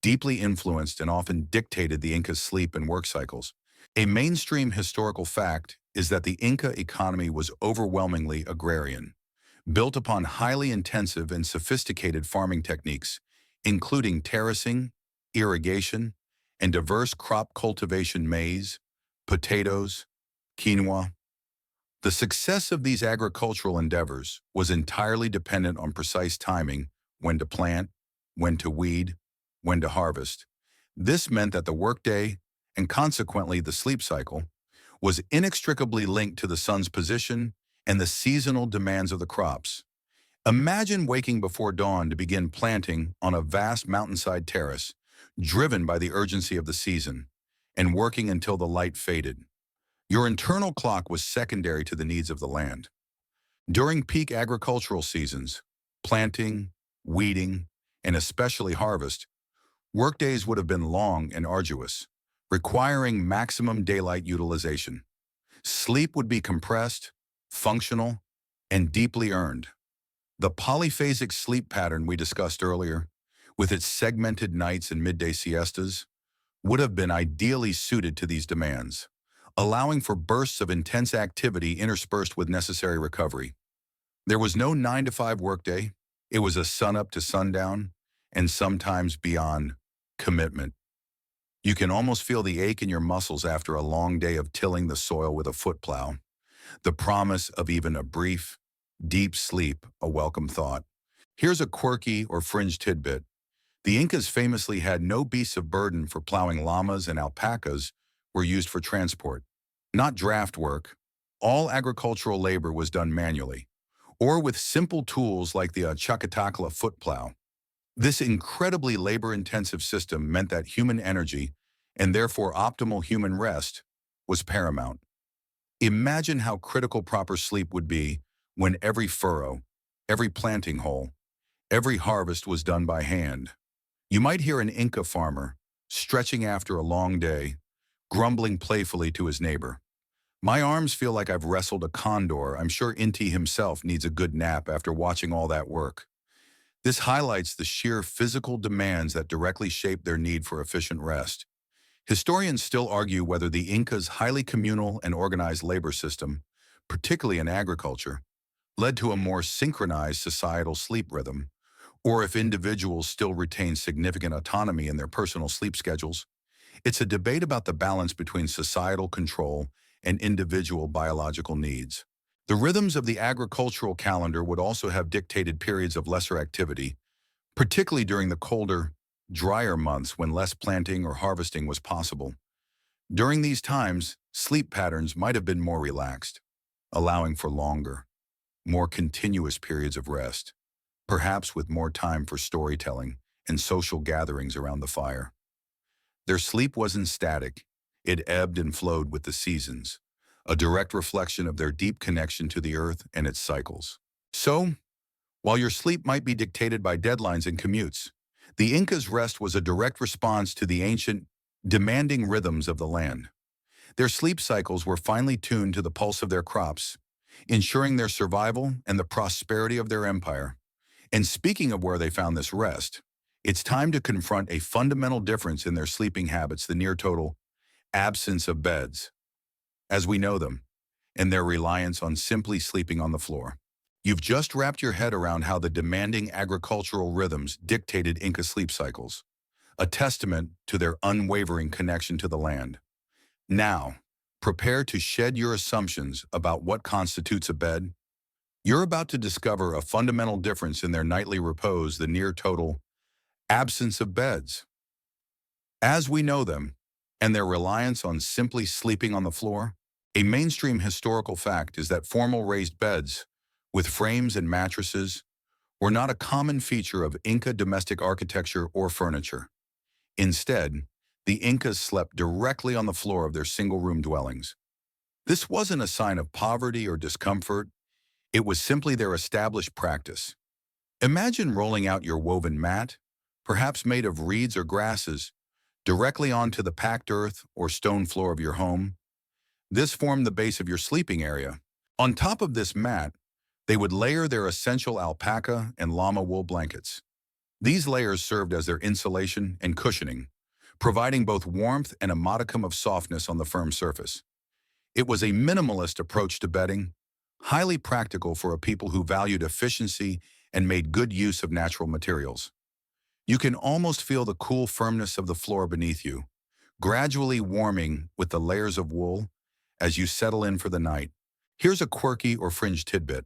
deeply influenced and often dictated the Inca's sleep and work cycles. A mainstream historical fact is that the Inca economy was overwhelmingly agrarian, built upon highly intensive and sophisticated farming techniques, including terracing, irrigation, and diverse crop cultivation: maize, potatoes, quinoa. The success of these agricultural endeavors was entirely dependent on precise timing: when to plant, when to weed, when to harvest. This meant that the workday, and consequently the sleep cycle, was inextricably linked to the sun's position and the seasonal demands of the crops. Imagine waking before dawn to begin planting on a vast mountainside terrace, driven by the urgency of the season, and working until the light faded. Your internal clock was secondary to the needs of the land. During peak agricultural seasons, planting, weeding, and especially harvest, workdays would have been long and arduous, requiring maximum daylight utilization. Sleep would be compressed, functional, and deeply earned. The polyphasic sleep pattern we discussed earlier, with its segmented nights and midday siestas, would have been ideally suited to these demands, allowing for bursts of intense activity interspersed with necessary recovery. There was no 9 to 5 workday. It was a sunup to sundown, and sometimes beyond, commitment. You can almost feel the ache in your muscles after a long day of tilling the soil with a foot plow. The promise of even a brief, deep sleep, a welcome thought. Here's a quirky or fringe tidbit. The Incas famously had no beasts of burden for plowing. Llamas and alpacas were used for transport, not draft work. All agricultural labor was done manually, or with simple tools like the chacatakla foot plow. This incredibly labor-intensive system meant that human energy, and therefore optimal human rest, was paramount. Imagine how critical proper sleep would be when every furrow, every planting hole, every harvest was done by hand. You might hear an Inca farmer, stretching after a long day, grumbling playfully to his neighbor. "My arms feel like I've wrestled a condor. I'm sure Inti himself needs a good nap after watching all that work." This highlights the sheer physical demands that directly shape their need for efficient rest. Historians still argue whether the Incas' highly communal and organized labor system, particularly in agriculture, led to a more synchronized societal sleep rhythm, or if individuals still retain significant autonomy in their personal sleep schedules. It's a debate about the balance between societal control and individual biological needs. The rhythms of the agricultural calendar would also have dictated periods of lesser activity, particularly during the colder, drier months when less planting or harvesting was possible. During these times, sleep patterns might have been more relaxed, allowing for longer, more continuous periods of rest, perhaps with more time for storytelling and social gatherings around the fire. Their sleep wasn't static. It ebbed and flowed with the seasons, a direct reflection of their deep connection to the earth and its cycles. So, while your sleep might be dictated by deadlines and commutes, the Incas' rest was a direct response to the ancient, demanding rhythms of the land. Their sleep cycles were finely tuned to the pulse of their crops, ensuring their survival and the prosperity of their empire. And speaking of where they found this rest, it's time to confront a fundamental difference in their sleeping habits: the near total absence of beds, as we know them, and their reliance on simply sleeping on the floor. You've just wrapped your head around how the demanding agricultural rhythms dictated Inca sleep cycles, a testament to their unwavering connection to the land. Now, prepare to shed your assumptions about what constitutes a bed. You're about to discover a fundamental difference in their nightly repose: the near total absence of beds, as we know them, and their reliance on simply sleeping on the floor. A mainstream historical fact is that formal raised beds, with frames and mattresses, were not a common feature of Inca domestic architecture or furniture. Instead, the Incas slept directly on the floor of their single-room dwellings. This wasn't a sign of poverty or discomfort, it was simply their established practice. Imagine rolling out your woven mat, perhaps made of reeds or grasses, directly onto the packed earth or stone floor of your home. This formed the base of your sleeping area. On top of this mat, they would layer their essential alpaca and llama wool blankets. These layers served as their insulation and cushioning, providing both warmth and a modicum of softness on the firm surface. It was a minimalist approach to bedding, highly practical for a people who valued efficiency and made good use of natural materials. You can almost feel the cool firmness of the floor beneath you, gradually warming with the layers of wool as you settle in for the night. Here's a quirky or fringe tidbit.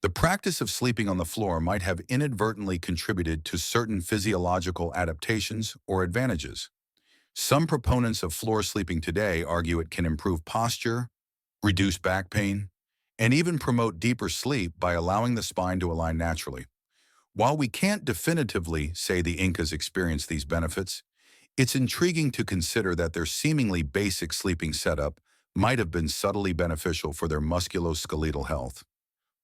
The practice of sleeping on the floor might have inadvertently contributed to certain physiological adaptations or advantages. Some proponents of floor sleeping today argue it can improve posture, reduce back pain, and even promote deeper sleep by allowing the spine to align naturally. While we can't definitively say the Incas experienced these benefits, it's intriguing to consider that their seemingly basic sleeping setup might have been subtly beneficial for their musculoskeletal health.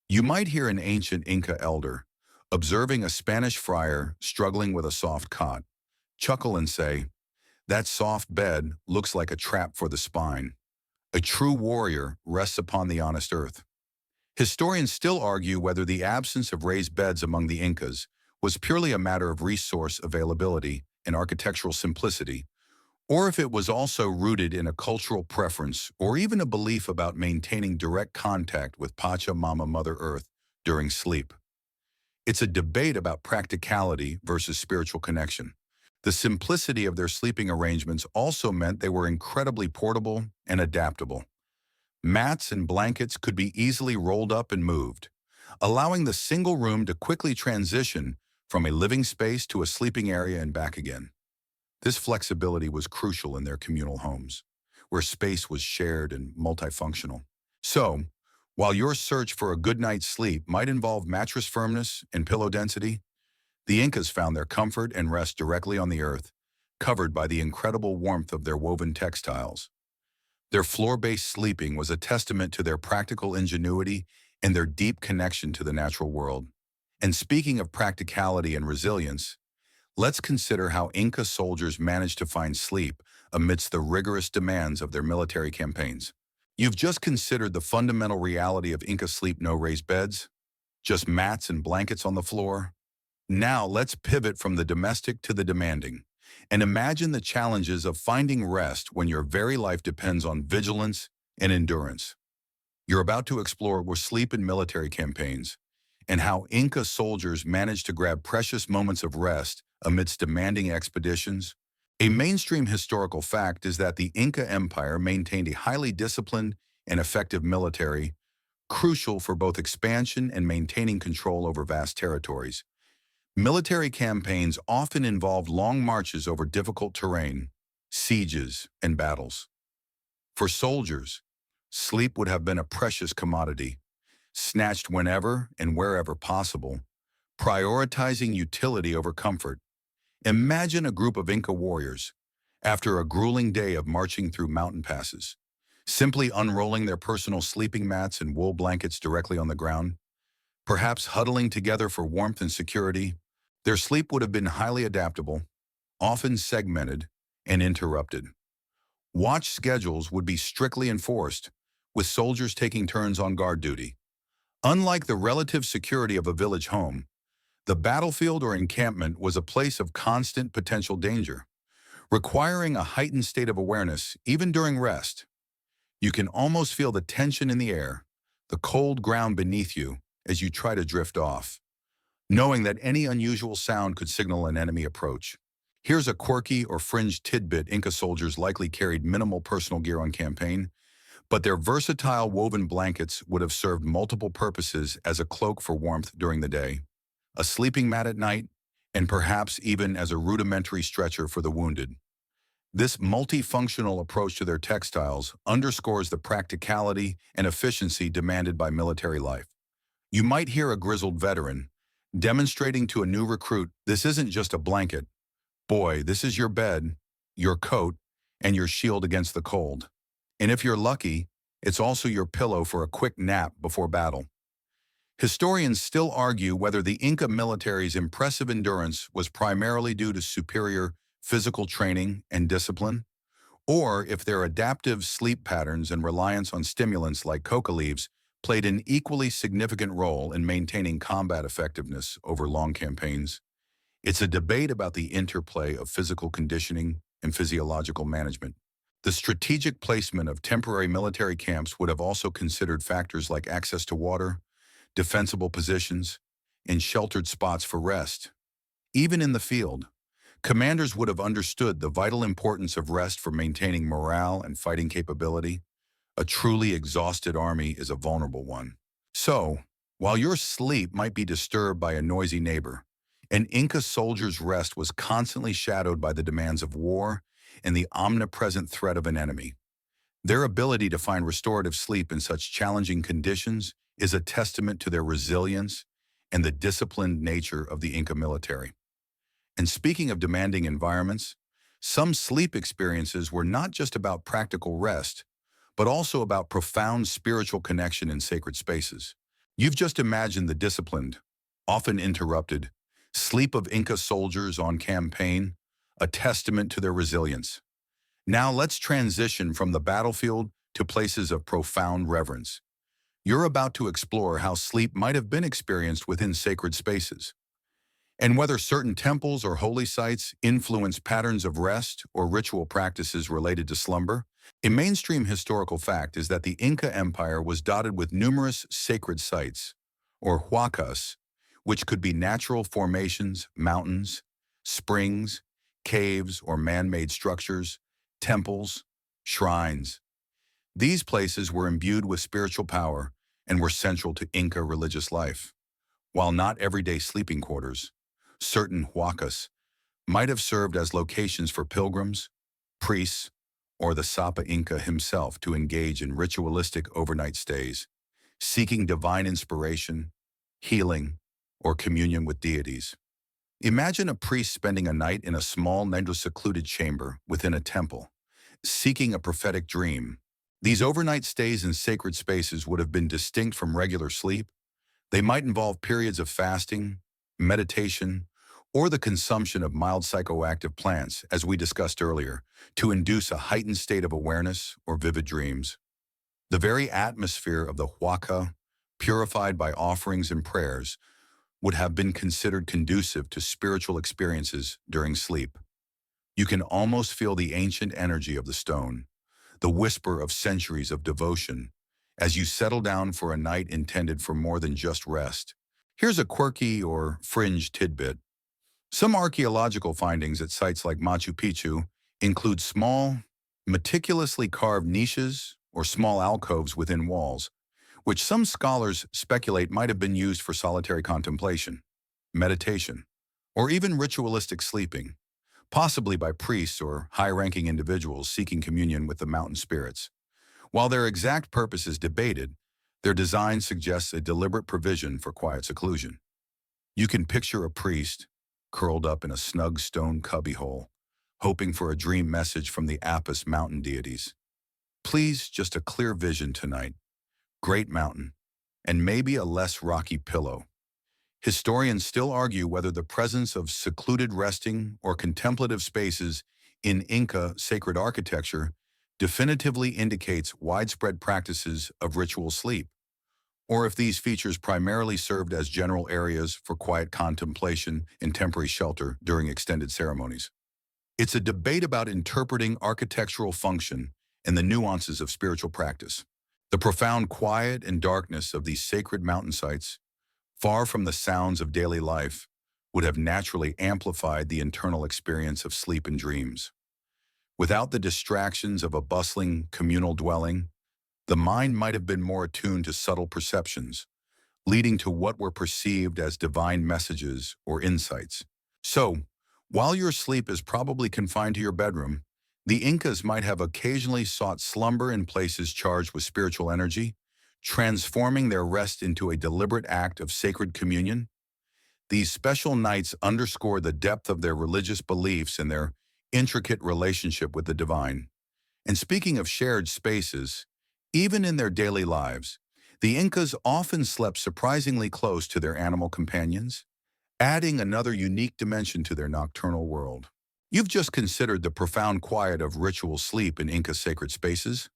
You might hear an ancient Inca elder, observing a Spanish friar struggling with a soft cot, chuckle and say, "That soft bed looks like a trap for the spine. A true warrior rests upon the honest earth." Historians still argue whether the absence of raised beds among the Incas was purely a matter of resource availability and architectural simplicity, or if it was also rooted in a cultural preference or even a belief about maintaining direct contact with Pachamama Mother Earth during sleep. It's a debate about practicality versus spiritual connection. The simplicity of their sleeping arrangements also meant they were incredibly portable and adaptable. Mats and blankets could be easily rolled up and moved, allowing the single room to quickly transition from a living space to a sleeping area and back again. This flexibility was crucial in their communal homes, where space was shared and multifunctional. So, while your search for a good night's sleep might involve mattress firmness and pillow density, the Incas found their comfort and rest directly on the earth, covered by the incredible warmth of their woven textiles. Their floor-based sleeping was a testament to their practical ingenuity and their deep connection to the natural world. And speaking of practicality and resilience, let's consider how Inca soldiers managed to find sleep amidst the rigorous demands of their military campaigns. You've just considered the fundamental reality of Inca sleep: no raised beds, just mats and blankets on the floor. Now let's pivot from the domestic to the demanding, and imagine the challenges of finding rest when your very life depends on vigilance and endurance. You're about to explore where sleep in military campaigns, and how Inca soldiers managed to grab precious moments of rest amidst demanding expeditions. A mainstream historical fact is that the Inca Empire maintained a highly disciplined and effective military, crucial for both expansion and maintaining control over vast territories. Military campaigns often involved long marches over difficult terrain, sieges, and battles. For soldiers, sleep would have been a precious commodity, snatched whenever and wherever possible, prioritizing utility over comfort. Imagine a group of Inca warriors, after a grueling day of marching through mountain passes, simply unrolling their personal sleeping mats and wool blankets directly on the ground, perhaps huddling together for warmth and security. Their sleep would have been highly adaptable, often segmented and interrupted. Watch schedules would be strictly enforced, with soldiers taking turns on guard duty. Unlike the relative security of a village home, the battlefield or encampment was a place of constant potential danger, requiring a heightened state of awareness even during rest. You can almost feel the tension in the air, the cold ground beneath you as you try to drift off, knowing that any unusual sound could signal an enemy approach. Here's a quirky or fringe tidbit: Inca soldiers likely carried minimal personal gear on campaign, but their versatile woven blankets would have served multiple purposes: as a cloak for warmth during the day, a sleeping mat at night, and perhaps even as a rudimentary stretcher for the wounded. This multifunctional approach to their textiles underscores the practicality and efficiency demanded by military life. You might hear a grizzled veteran demonstrating to a new recruit, this isn't just a blanket. Boy, this is your bed, your coat, and your shield against the cold. And if you're lucky, it's also your pillow for a quick nap before battle. Historians still argue whether the Inca military's impressive endurance was primarily due to superior physical training and discipline, or if their adaptive sleep patterns and reliance on stimulants like coca leaves played an equally significant role in maintaining combat effectiveness over long campaigns. It's a debate about the interplay of physical conditioning and physiological management. The strategic placement of temporary military camps would have also considered factors like access to water, defensible positions, and sheltered spots for rest. Even in the field, commanders would have understood the vital importance of rest for maintaining morale and fighting capability. A truly exhausted army is a vulnerable one. So, while your sleep might be disturbed by a noisy neighbor, an Inca soldier's rest was constantly shadowed by the demands of war and the omnipresent threat of an enemy. Their ability to find restorative sleep in such challenging conditions is a testament to their resilience and the disciplined nature of the Inca military. And speaking of demanding environments, some sleep experiences were not just about practical rest, but also about profound spiritual connection in sacred spaces. You've just imagined the disciplined, often interrupted, sleep of Inca soldiers on campaign, a testament to their resilience. Now let's transition from the battlefield to places of profound reverence. You're about to explore how sleep might have been experienced within sacred spaces, and whether certain temples or holy sites influence patterns of rest or ritual practices related to slumber. A mainstream historical fact is that the Inca Empire was dotted with numerous sacred sites, or huacas, which could be natural formations, mountains, springs, caves, or man-made structures, temples, shrines. These places were imbued with spiritual power and were central to Inca religious life. While not everyday sleeping quarters, certain huacas might have served as locations for pilgrims, priests, or the Sapa Inca himself to engage in ritualistic overnight stays, seeking divine inspiration, healing, or communion with deities. Imagine a priest spending a night in a small, secluded chamber within a temple, seeking a prophetic dream. These overnight stays in sacred spaces would have been distinct from regular sleep. They might involve periods of fasting, meditation, or the consumption of mild psychoactive plants, as we discussed earlier, to induce a heightened state of awareness or vivid dreams. The very atmosphere of the huaca, purified by offerings and prayers, would have been considered conducive to spiritual experiences during sleep. You can almost feel the ancient energy of the stone, the whisper of centuries of devotion, as you settle down for a night intended for more than just rest. Here's a quirky or fringe tidbit. Some archaeological findings at sites like Machu Picchu include small, meticulously carved niches or small alcoves within walls, which some scholars speculate might have been used for solitary contemplation, meditation, or even ritualistic sleeping, possibly by priests or high-ranking individuals seeking communion with the mountain spirits. While their exact purpose is debated, their design suggests a deliberate provision for quiet seclusion. You can picture a priest, curled up in a snug stone cubbyhole, hoping for a dream message from the Apis mountain deities. Please, just a clear vision tonight, great mountain, and maybe a less rocky pillow. Historians still argue whether the presence of secluded resting or contemplative spaces in Inca sacred architecture definitively indicates widespread practices of ritual sleep, or if these features primarily served as general areas for quiet contemplation and temporary shelter during extended ceremonies. It's a debate about interpreting architectural function and the nuances of spiritual practice. The profound quiet and darkness of these sacred mountain sites, far from the sounds of daily life, would have naturally amplified the internal experience of sleep and dreams. Without the distractions of a bustling communal dwelling, the mind might have been more attuned to subtle perceptions, leading to what were perceived as divine messages or insights. So, while your sleep is probably confined to your bedroom, The Incas might have occasionally sought slumber in places charged with spiritual energy, transforming their rest into a deliberate act of sacred communion. These special nights underscore the depth of their religious beliefs and their intricate relationship with the divine. And speaking of shared spaces, even in their daily lives, the Incas often slept surprisingly close to their animal companions, adding another unique dimension to their nocturnal world. You've just considered the profound quiet of ritual sleep in Inca sacred spaces.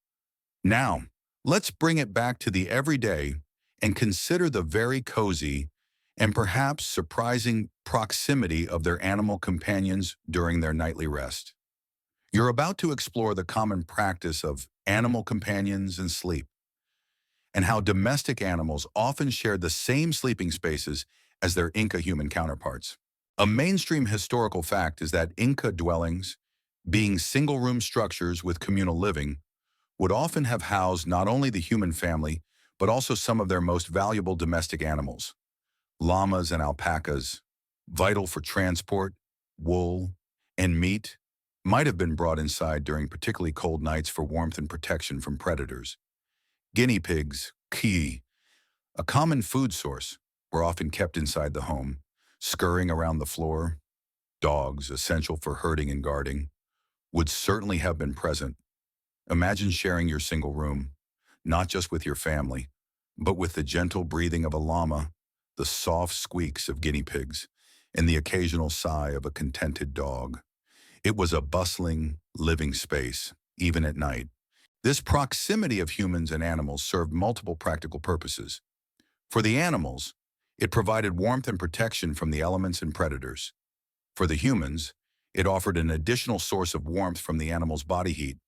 Now, let's bring it back to the everyday and consider the very cozy and perhaps surprising proximity of their animal companions during their nightly rest. You're about to explore the common practice of animal companions and sleep, and how domestic animals often share the same sleeping spaces as their Inca human counterparts. A mainstream historical fact is that Inca dwellings, being single-room structures with communal living, would often have housed not only the human family, but also some of their most valuable domestic animals. Llamas and alpacas, vital for transport, wool, and meat, might have been brought inside during particularly cold nights for warmth and protection from predators. Guinea pigs, key, a common food source, were often kept inside the home, scurrying around the floor. Dogs, essential for herding and guarding, would certainly have been present. Imagine sharing your single room, not just with your family, but with the gentle breathing of a llama, the soft squeaks of guinea pigs, and the occasional sigh of a contented dog. It was a bustling, living space, even at night. This proximity of humans and animals served multiple practical purposes. For the animals, it provided warmth and protection from the elements and predators. For the humans, it offered an additional source of warmth from the animal's body heat,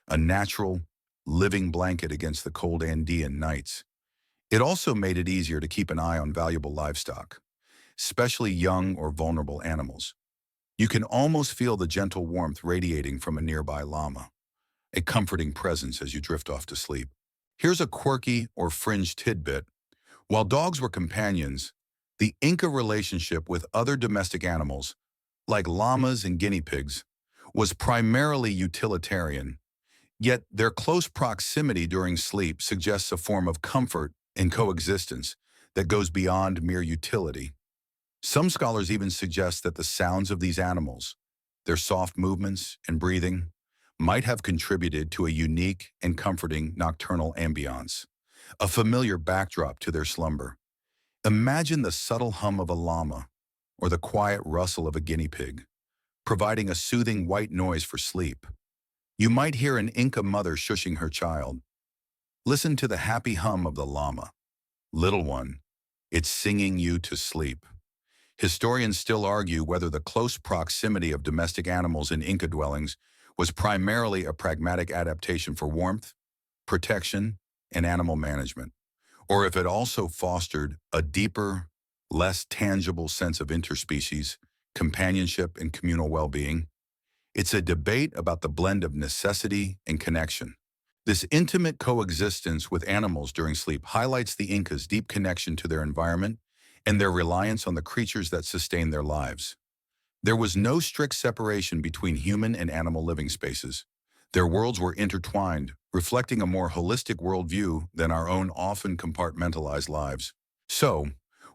a natural, living blanket against the cold Andean nights. It also made it easier to keep an eye on valuable livestock, especially young or vulnerable animals. You can almost feel the gentle warmth radiating from a nearby llama, a comforting presence as you drift off to sleep. Here's a quirky or fringe tidbit. While dogs were companions, the Inca relationship with other domestic animals, like llamas and guinea pigs, was primarily utilitarian, yet their close proximity during sleep suggests a form of comfort and coexistence that goes beyond mere utility. Some scholars even suggest that the sounds of these animals, their soft movements and breathing, might have contributed to a unique and comforting nocturnal ambiance, a familiar backdrop to their slumber. Imagine the subtle hum of a llama or the quiet rustle of a guinea pig, providing a soothing white noise for sleep. You might hear an Inca mother shushing her child. Listen to the happy hum of the llama. Little one, it's singing you to sleep. Historians still argue whether the close proximity of domestic animals in Inca dwellings was primarily a pragmatic adaptation for warmth, protection, and animal management, or if it also fostered a deeper, less tangible sense of interspecies, companionship, and communal well-being. It's a debate about the blend of necessity and connection. This intimate coexistence with animals during sleep highlights the Incas' deep connection to their environment and their reliance on the creatures that sustain their lives. There was no strict separation between human and animal living spaces. Their worlds were intertwined, reflecting a more holistic worldview than our own often compartmentalized lives. So,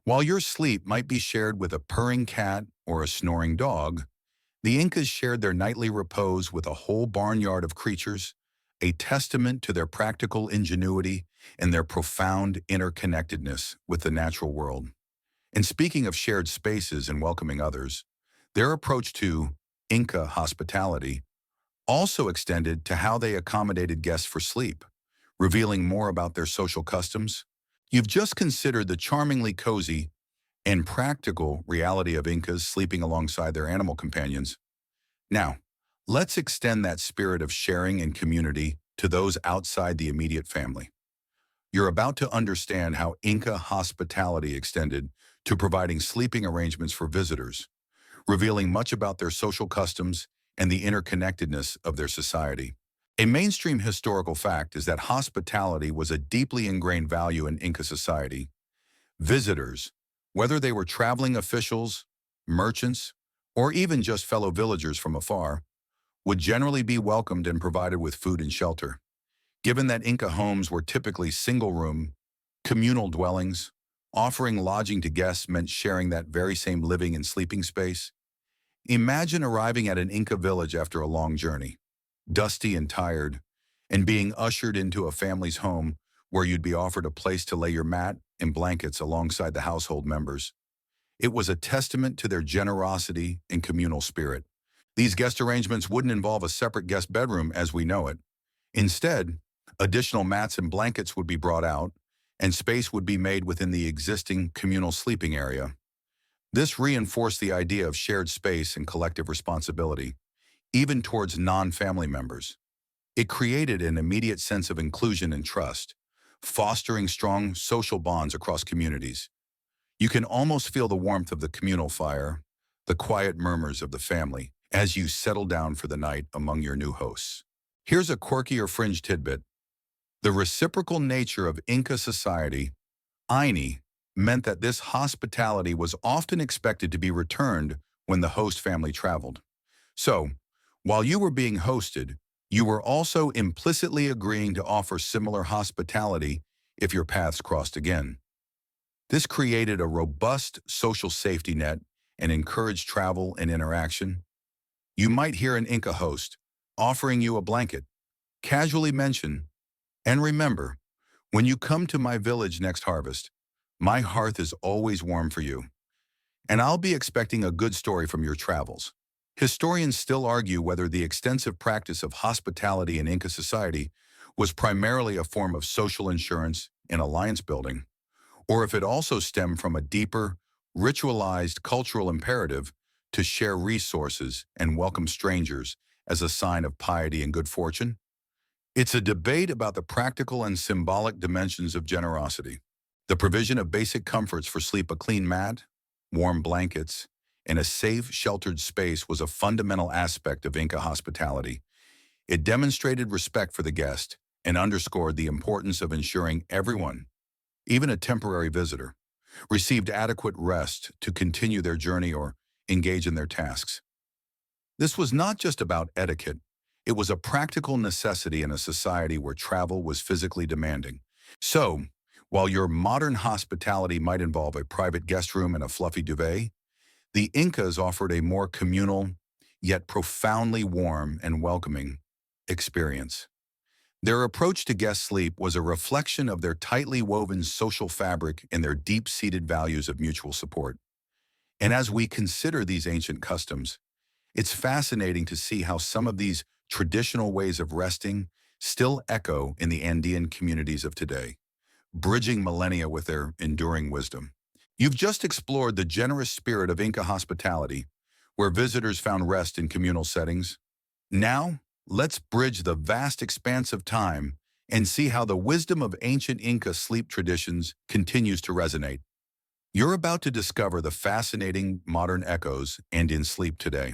while your sleep might be shared with a purring cat or a snoring dog, the Incas shared their nightly repose with a whole barnyard of creatures, a testament to their practical ingenuity and their profound interconnectedness with the natural world. And speaking of shared spaces and welcoming others, their approach to Inca hospitality also extended to how they accommodated guests for sleep, revealing more about their social customs. You've just considered the charmingly cozy and practical reality of Incas sleeping alongside their animal companions. Now, let's extend that spirit of sharing and community to those outside the immediate family. You're about to understand how Inca hospitality extended to providing sleeping arrangements for visitors, revealing much about their social customs and the interconnectedness of their society. A mainstream historical fact is that hospitality was a deeply ingrained value in Inca society. Visitors, whether they were traveling officials, merchants, or even just fellow villagers from afar, would generally be welcomed and provided with food and shelter. Given that Inca homes were typically single-room, communal dwellings, offering lodging to guests meant sharing that very same living and sleeping space. Imagine arriving at an Inca village after a long journey, dusty and tired, and being ushered into a family's home where you'd be offered a place to lay your mat and blankets alongside the household members. It was a testament to their generosity and communal spirit. These guest arrangements wouldn't involve a separate guest bedroom as we know it. Instead, additional mats and blankets would be brought out, and space would be made within the existing communal sleeping area. This reinforced the idea of shared space and collective responsibility, even towards non-family members. It created an immediate sense of inclusion and trust, fostering strong social bonds across communities. You can almost feel the warmth of the communal fire, the quiet murmurs of the family, as you settle down for the night among your new hosts. Here's a quirky or fringe tidbit. The reciprocal nature of Inca society, Aini, meant that this hospitality was often expected to be returned when the host family traveled. So, while you were being hosted, you were also implicitly agreeing to offer similar hospitality if your paths crossed again. This created a robust social safety net and encouraged travel and interaction. You might hear an Inca host offering you a blanket, casually mention, "And remember, when you come to my village next harvest, my hearth is always warm for you, and I'll be expecting a good story from your travels." Historians still argue whether the extensive practice of hospitality in Inca society was primarily a form of social insurance and alliance building, or if it also stemmed from a deeper, ritualized cultural imperative to share resources and welcome strangers as a sign of piety and good fortune. It's a debate about the practical and symbolic dimensions of generosity. The provision of basic comforts for sleep, a clean mat, warm blankets, and a safe, sheltered space was a fundamental aspect of Inca hospitality. It demonstrated respect for the guest and underscored the importance of ensuring everyone, even a temporary visitor, received adequate rest to continue their journey or engage in their tasks. This was not just about etiquette. It was a practical necessity in a society where travel was physically demanding. So, while your modern hospitality might involve a private guest room and a fluffy duvet, the Incas offered a more communal, yet profoundly warm and welcoming experience. Their approach to guest sleep was a reflection of their tightly woven social fabric and their deep-seated values of mutual support. And as we consider these ancient customs, it's fascinating to see how some of these traditional ways of resting still echo in the Andean communities of today, bridging millennia with their enduring wisdom. You've just explored the generous spirit of Inca hospitality, where visitors found rest in communal settings. Now, let's bridge the vast expanse of time and see how the wisdom of ancient Inca sleep traditions continues to resonate. You're about to discover the fascinating modern echoes and in sleep today,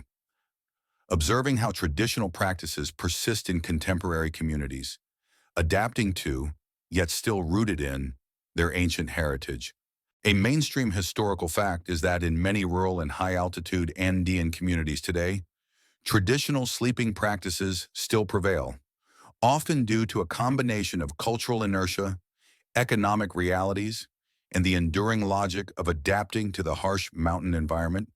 observing how traditional practices persist in contemporary communities, adapting to, yet still rooted in, their ancient heritage. A mainstream historical fact is that in many rural and high-altitude Andean communities today, traditional sleeping practices still prevail, often due to a combination of cultural inertia, economic realities, and the enduring logic of adapting to the harsh mountain environment.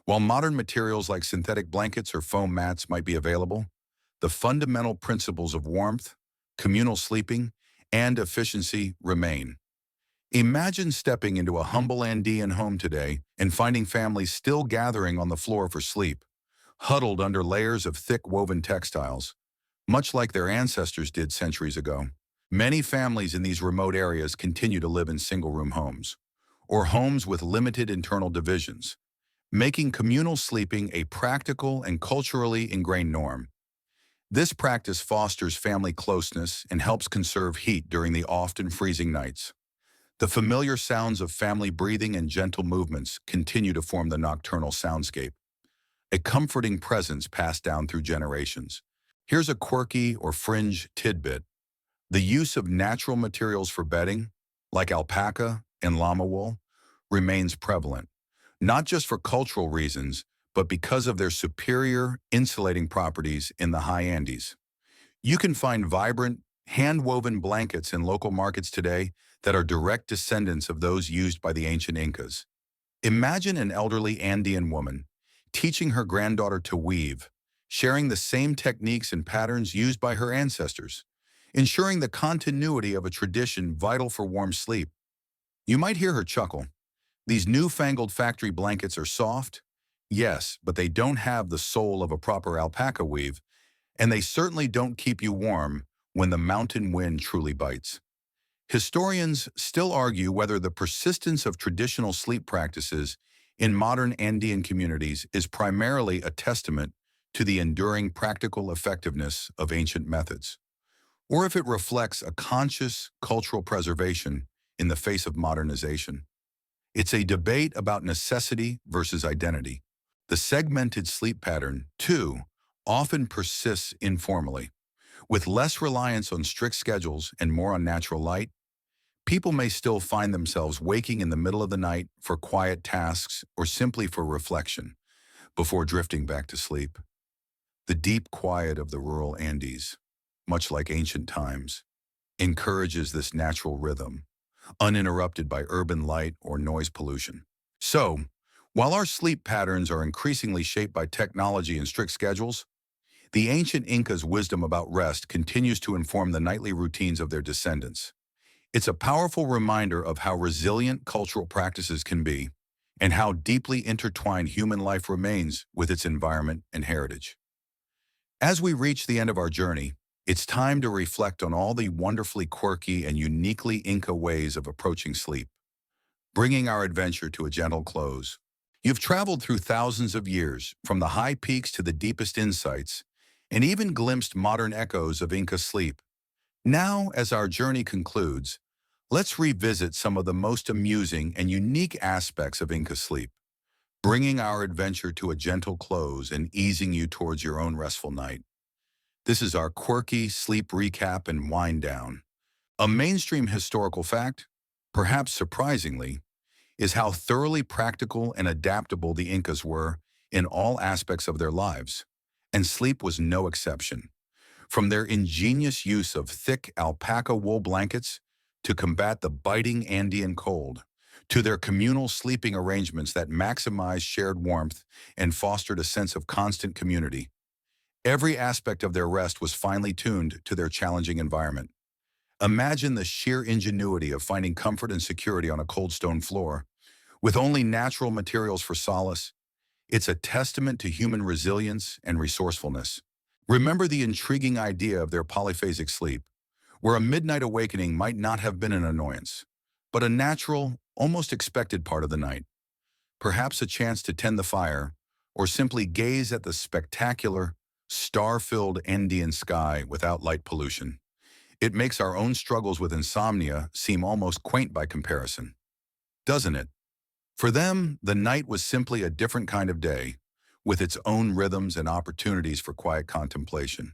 While modern materials like synthetic blankets or foam mats might be available, the fundamental principles of warmth, communal sleeping, and efficiency remain. Imagine stepping into a humble Andean home today and finding families still gathering on the floor for sleep, huddled under layers of thick woven textiles, much like their ancestors did centuries ago. Many families in these remote areas continue to live in single-room homes, or homes with limited internal divisions, making communal sleeping a practical and culturally ingrained norm. This practice fosters family closeness and helps conserve heat during the often freezing nights. The familiar sounds of family breathing and gentle movements continue to form the nocturnal soundscape, a comforting presence passed down through generations. Here's a quirky or fringe tidbit. The use of natural materials for bedding, like alpaca and llama wool, remains prevalent, not just for cultural reasons, but because of their superior insulating properties in the high Andes. You can find vibrant, hand-woven blankets in local markets today that are direct descendants of those used by the ancient Incas. Imagine an elderly Andean woman teaching her granddaughter to weave, sharing the same techniques and patterns used by her ancestors, ensuring the continuity of a tradition vital for warm sleep. You might hear her chuckle. These newfangled factory blankets are soft, yes, but they don't have the soul of a proper alpaca weave, and they certainly don't keep you warm when the mountain wind truly bites. Historians still argue whether the persistence of traditional sleep practices in modern Andean communities is primarily a testament to the enduring practical effectiveness of ancient methods, or if it reflects a conscious cultural preservation in the face of modernization. It's a debate about necessity versus identity. The segmented sleep pattern, too, often persists informally. With less reliance on strict schedules and more on natural light, people may still find themselves waking in the middle of the night for quiet tasks or simply for reflection before drifting back to sleep. The deep quiet of the rural Andes, much like ancient times, encourages this natural rhythm, uninterrupted by urban light or noise pollution. So, while our sleep patterns are increasingly shaped by technology and strict schedules, the ancient Incas' wisdom about rest continues to inform the nightly routines of their descendants. It's a powerful reminder of how resilient cultural practices can be and how deeply intertwined human life remains with its environment and heritage. As we reach the end of our journey, it's time to reflect on all the wonderfully quirky and uniquely Inca ways of approaching sleep, bringing our adventure to a gentle close. You've traveled through thousands of years, from the high peaks to the deepest insights, and even glimpsed modern echoes of Inca sleep. Now, as our journey concludes, let's revisit some of the most amusing and unique aspects of Inca sleep, bringing our adventure to a gentle close and easing you towards your own restful night. This is our quirky sleep recap and wind down. A mainstream historical fact, perhaps surprisingly, is how thoroughly practical and adaptable the Incas were in all aspects of their lives, and sleep was no exception. From their ingenious use of thick alpaca wool blankets to combat the biting Andean cold, to their communal sleeping arrangements that maximized shared warmth and fostered a sense of constant community, every aspect of their rest was finely tuned to their challenging environment. Imagine the sheer ingenuity of finding comfort and security on a cold stone floor, with only natural materials for solace. It's a testament to human resilience and resourcefulness. Remember the intriguing idea of their polyphasic sleep, where a midnight awakening might not have been an annoyance, but a natural, almost expected part of the night. Perhaps a chance to tend the fire, or simply gaze at the spectacular, star-filled Andean sky without light pollution. It makes our own struggles with insomnia seem almost quaint by comparison, doesn't it? For them, the night was simply a different kind of day, with its own rhythms and opportunities for quiet contemplation.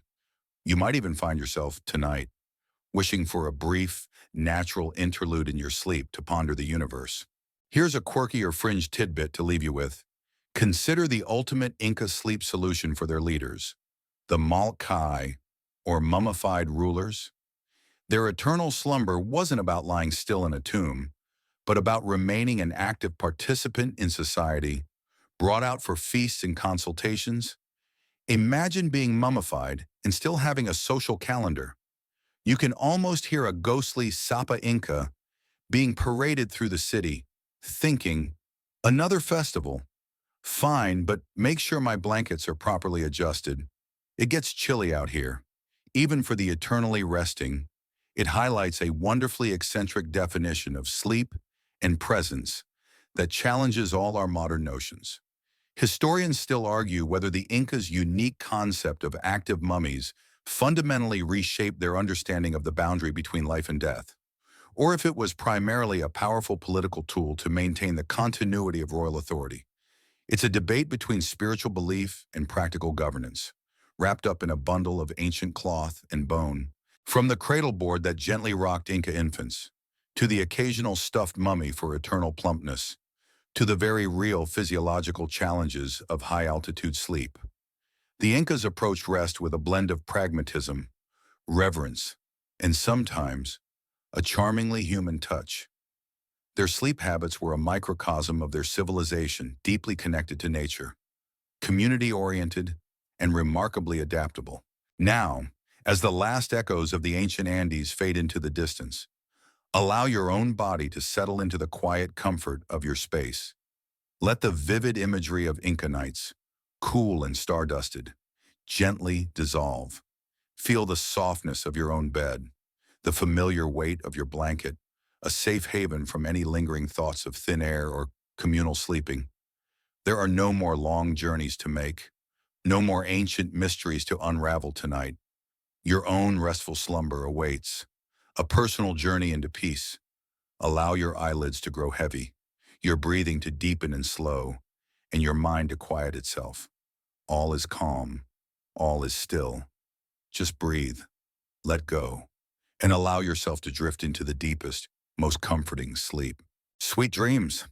You might even find yourself, tonight, wishing for a brief, natural interlude in your sleep to ponder the universe. Here's a quirky or fringe tidbit to leave you with. Consider the ultimate Inca sleep solution for their leaders, the Malkai, or mummified rulers. Their eternal slumber wasn't about lying still in a tomb, but about remaining an active participant in society, brought out for feasts and consultations. Imagine being mummified and still having a social calendar. You can almost hear a ghostly Sapa Inca being paraded through the city, thinking, another festival. Fine, but make sure my blankets are properly adjusted. It gets chilly out here. Even for the eternally resting, it highlights a wonderfully eccentric definition of sleep and presence that challenges all our modern notions. Historians still argue whether the Incas' unique concept of active mummies fundamentally reshaped their understanding of the boundary between life and death, or if it was primarily a powerful political tool to maintain the continuity of royal authority. It's a debate between spiritual belief and practical governance, wrapped up in a bundle of ancient cloth and bone. From the cradle board that gently rocked Inca infants, to the occasional stuffed mummy for eternal plumpness, to the very real physiological challenges of high-altitude sleep. The Incas approached rest with a blend of pragmatism, reverence, and sometimes a charmingly human touch. Their sleep habits were a microcosm of their civilization, deeply connected to nature, community-oriented, and remarkably adaptable. Now, as the last echoes of the ancient Andes fade into the distance, allow your own body to settle into the quiet comfort of your space. Let the vivid imagery of Inca nights, cool and stardusted, gently dissolve. Feel the softness of your own bed, the familiar weight of your blanket, a safe haven from any lingering thoughts of thin air or communal sleeping. There are no more long journeys to make, no more ancient mysteries to unravel tonight. Your own restful slumber awaits, a personal journey into peace. Allow your eyelids to grow heavy, your breathing to deepen and slow, and your mind to quiet itself. All is calm, all is still. Just breathe, let go, and allow yourself to drift into the deepest, most comforting sleep. Sweet dreams.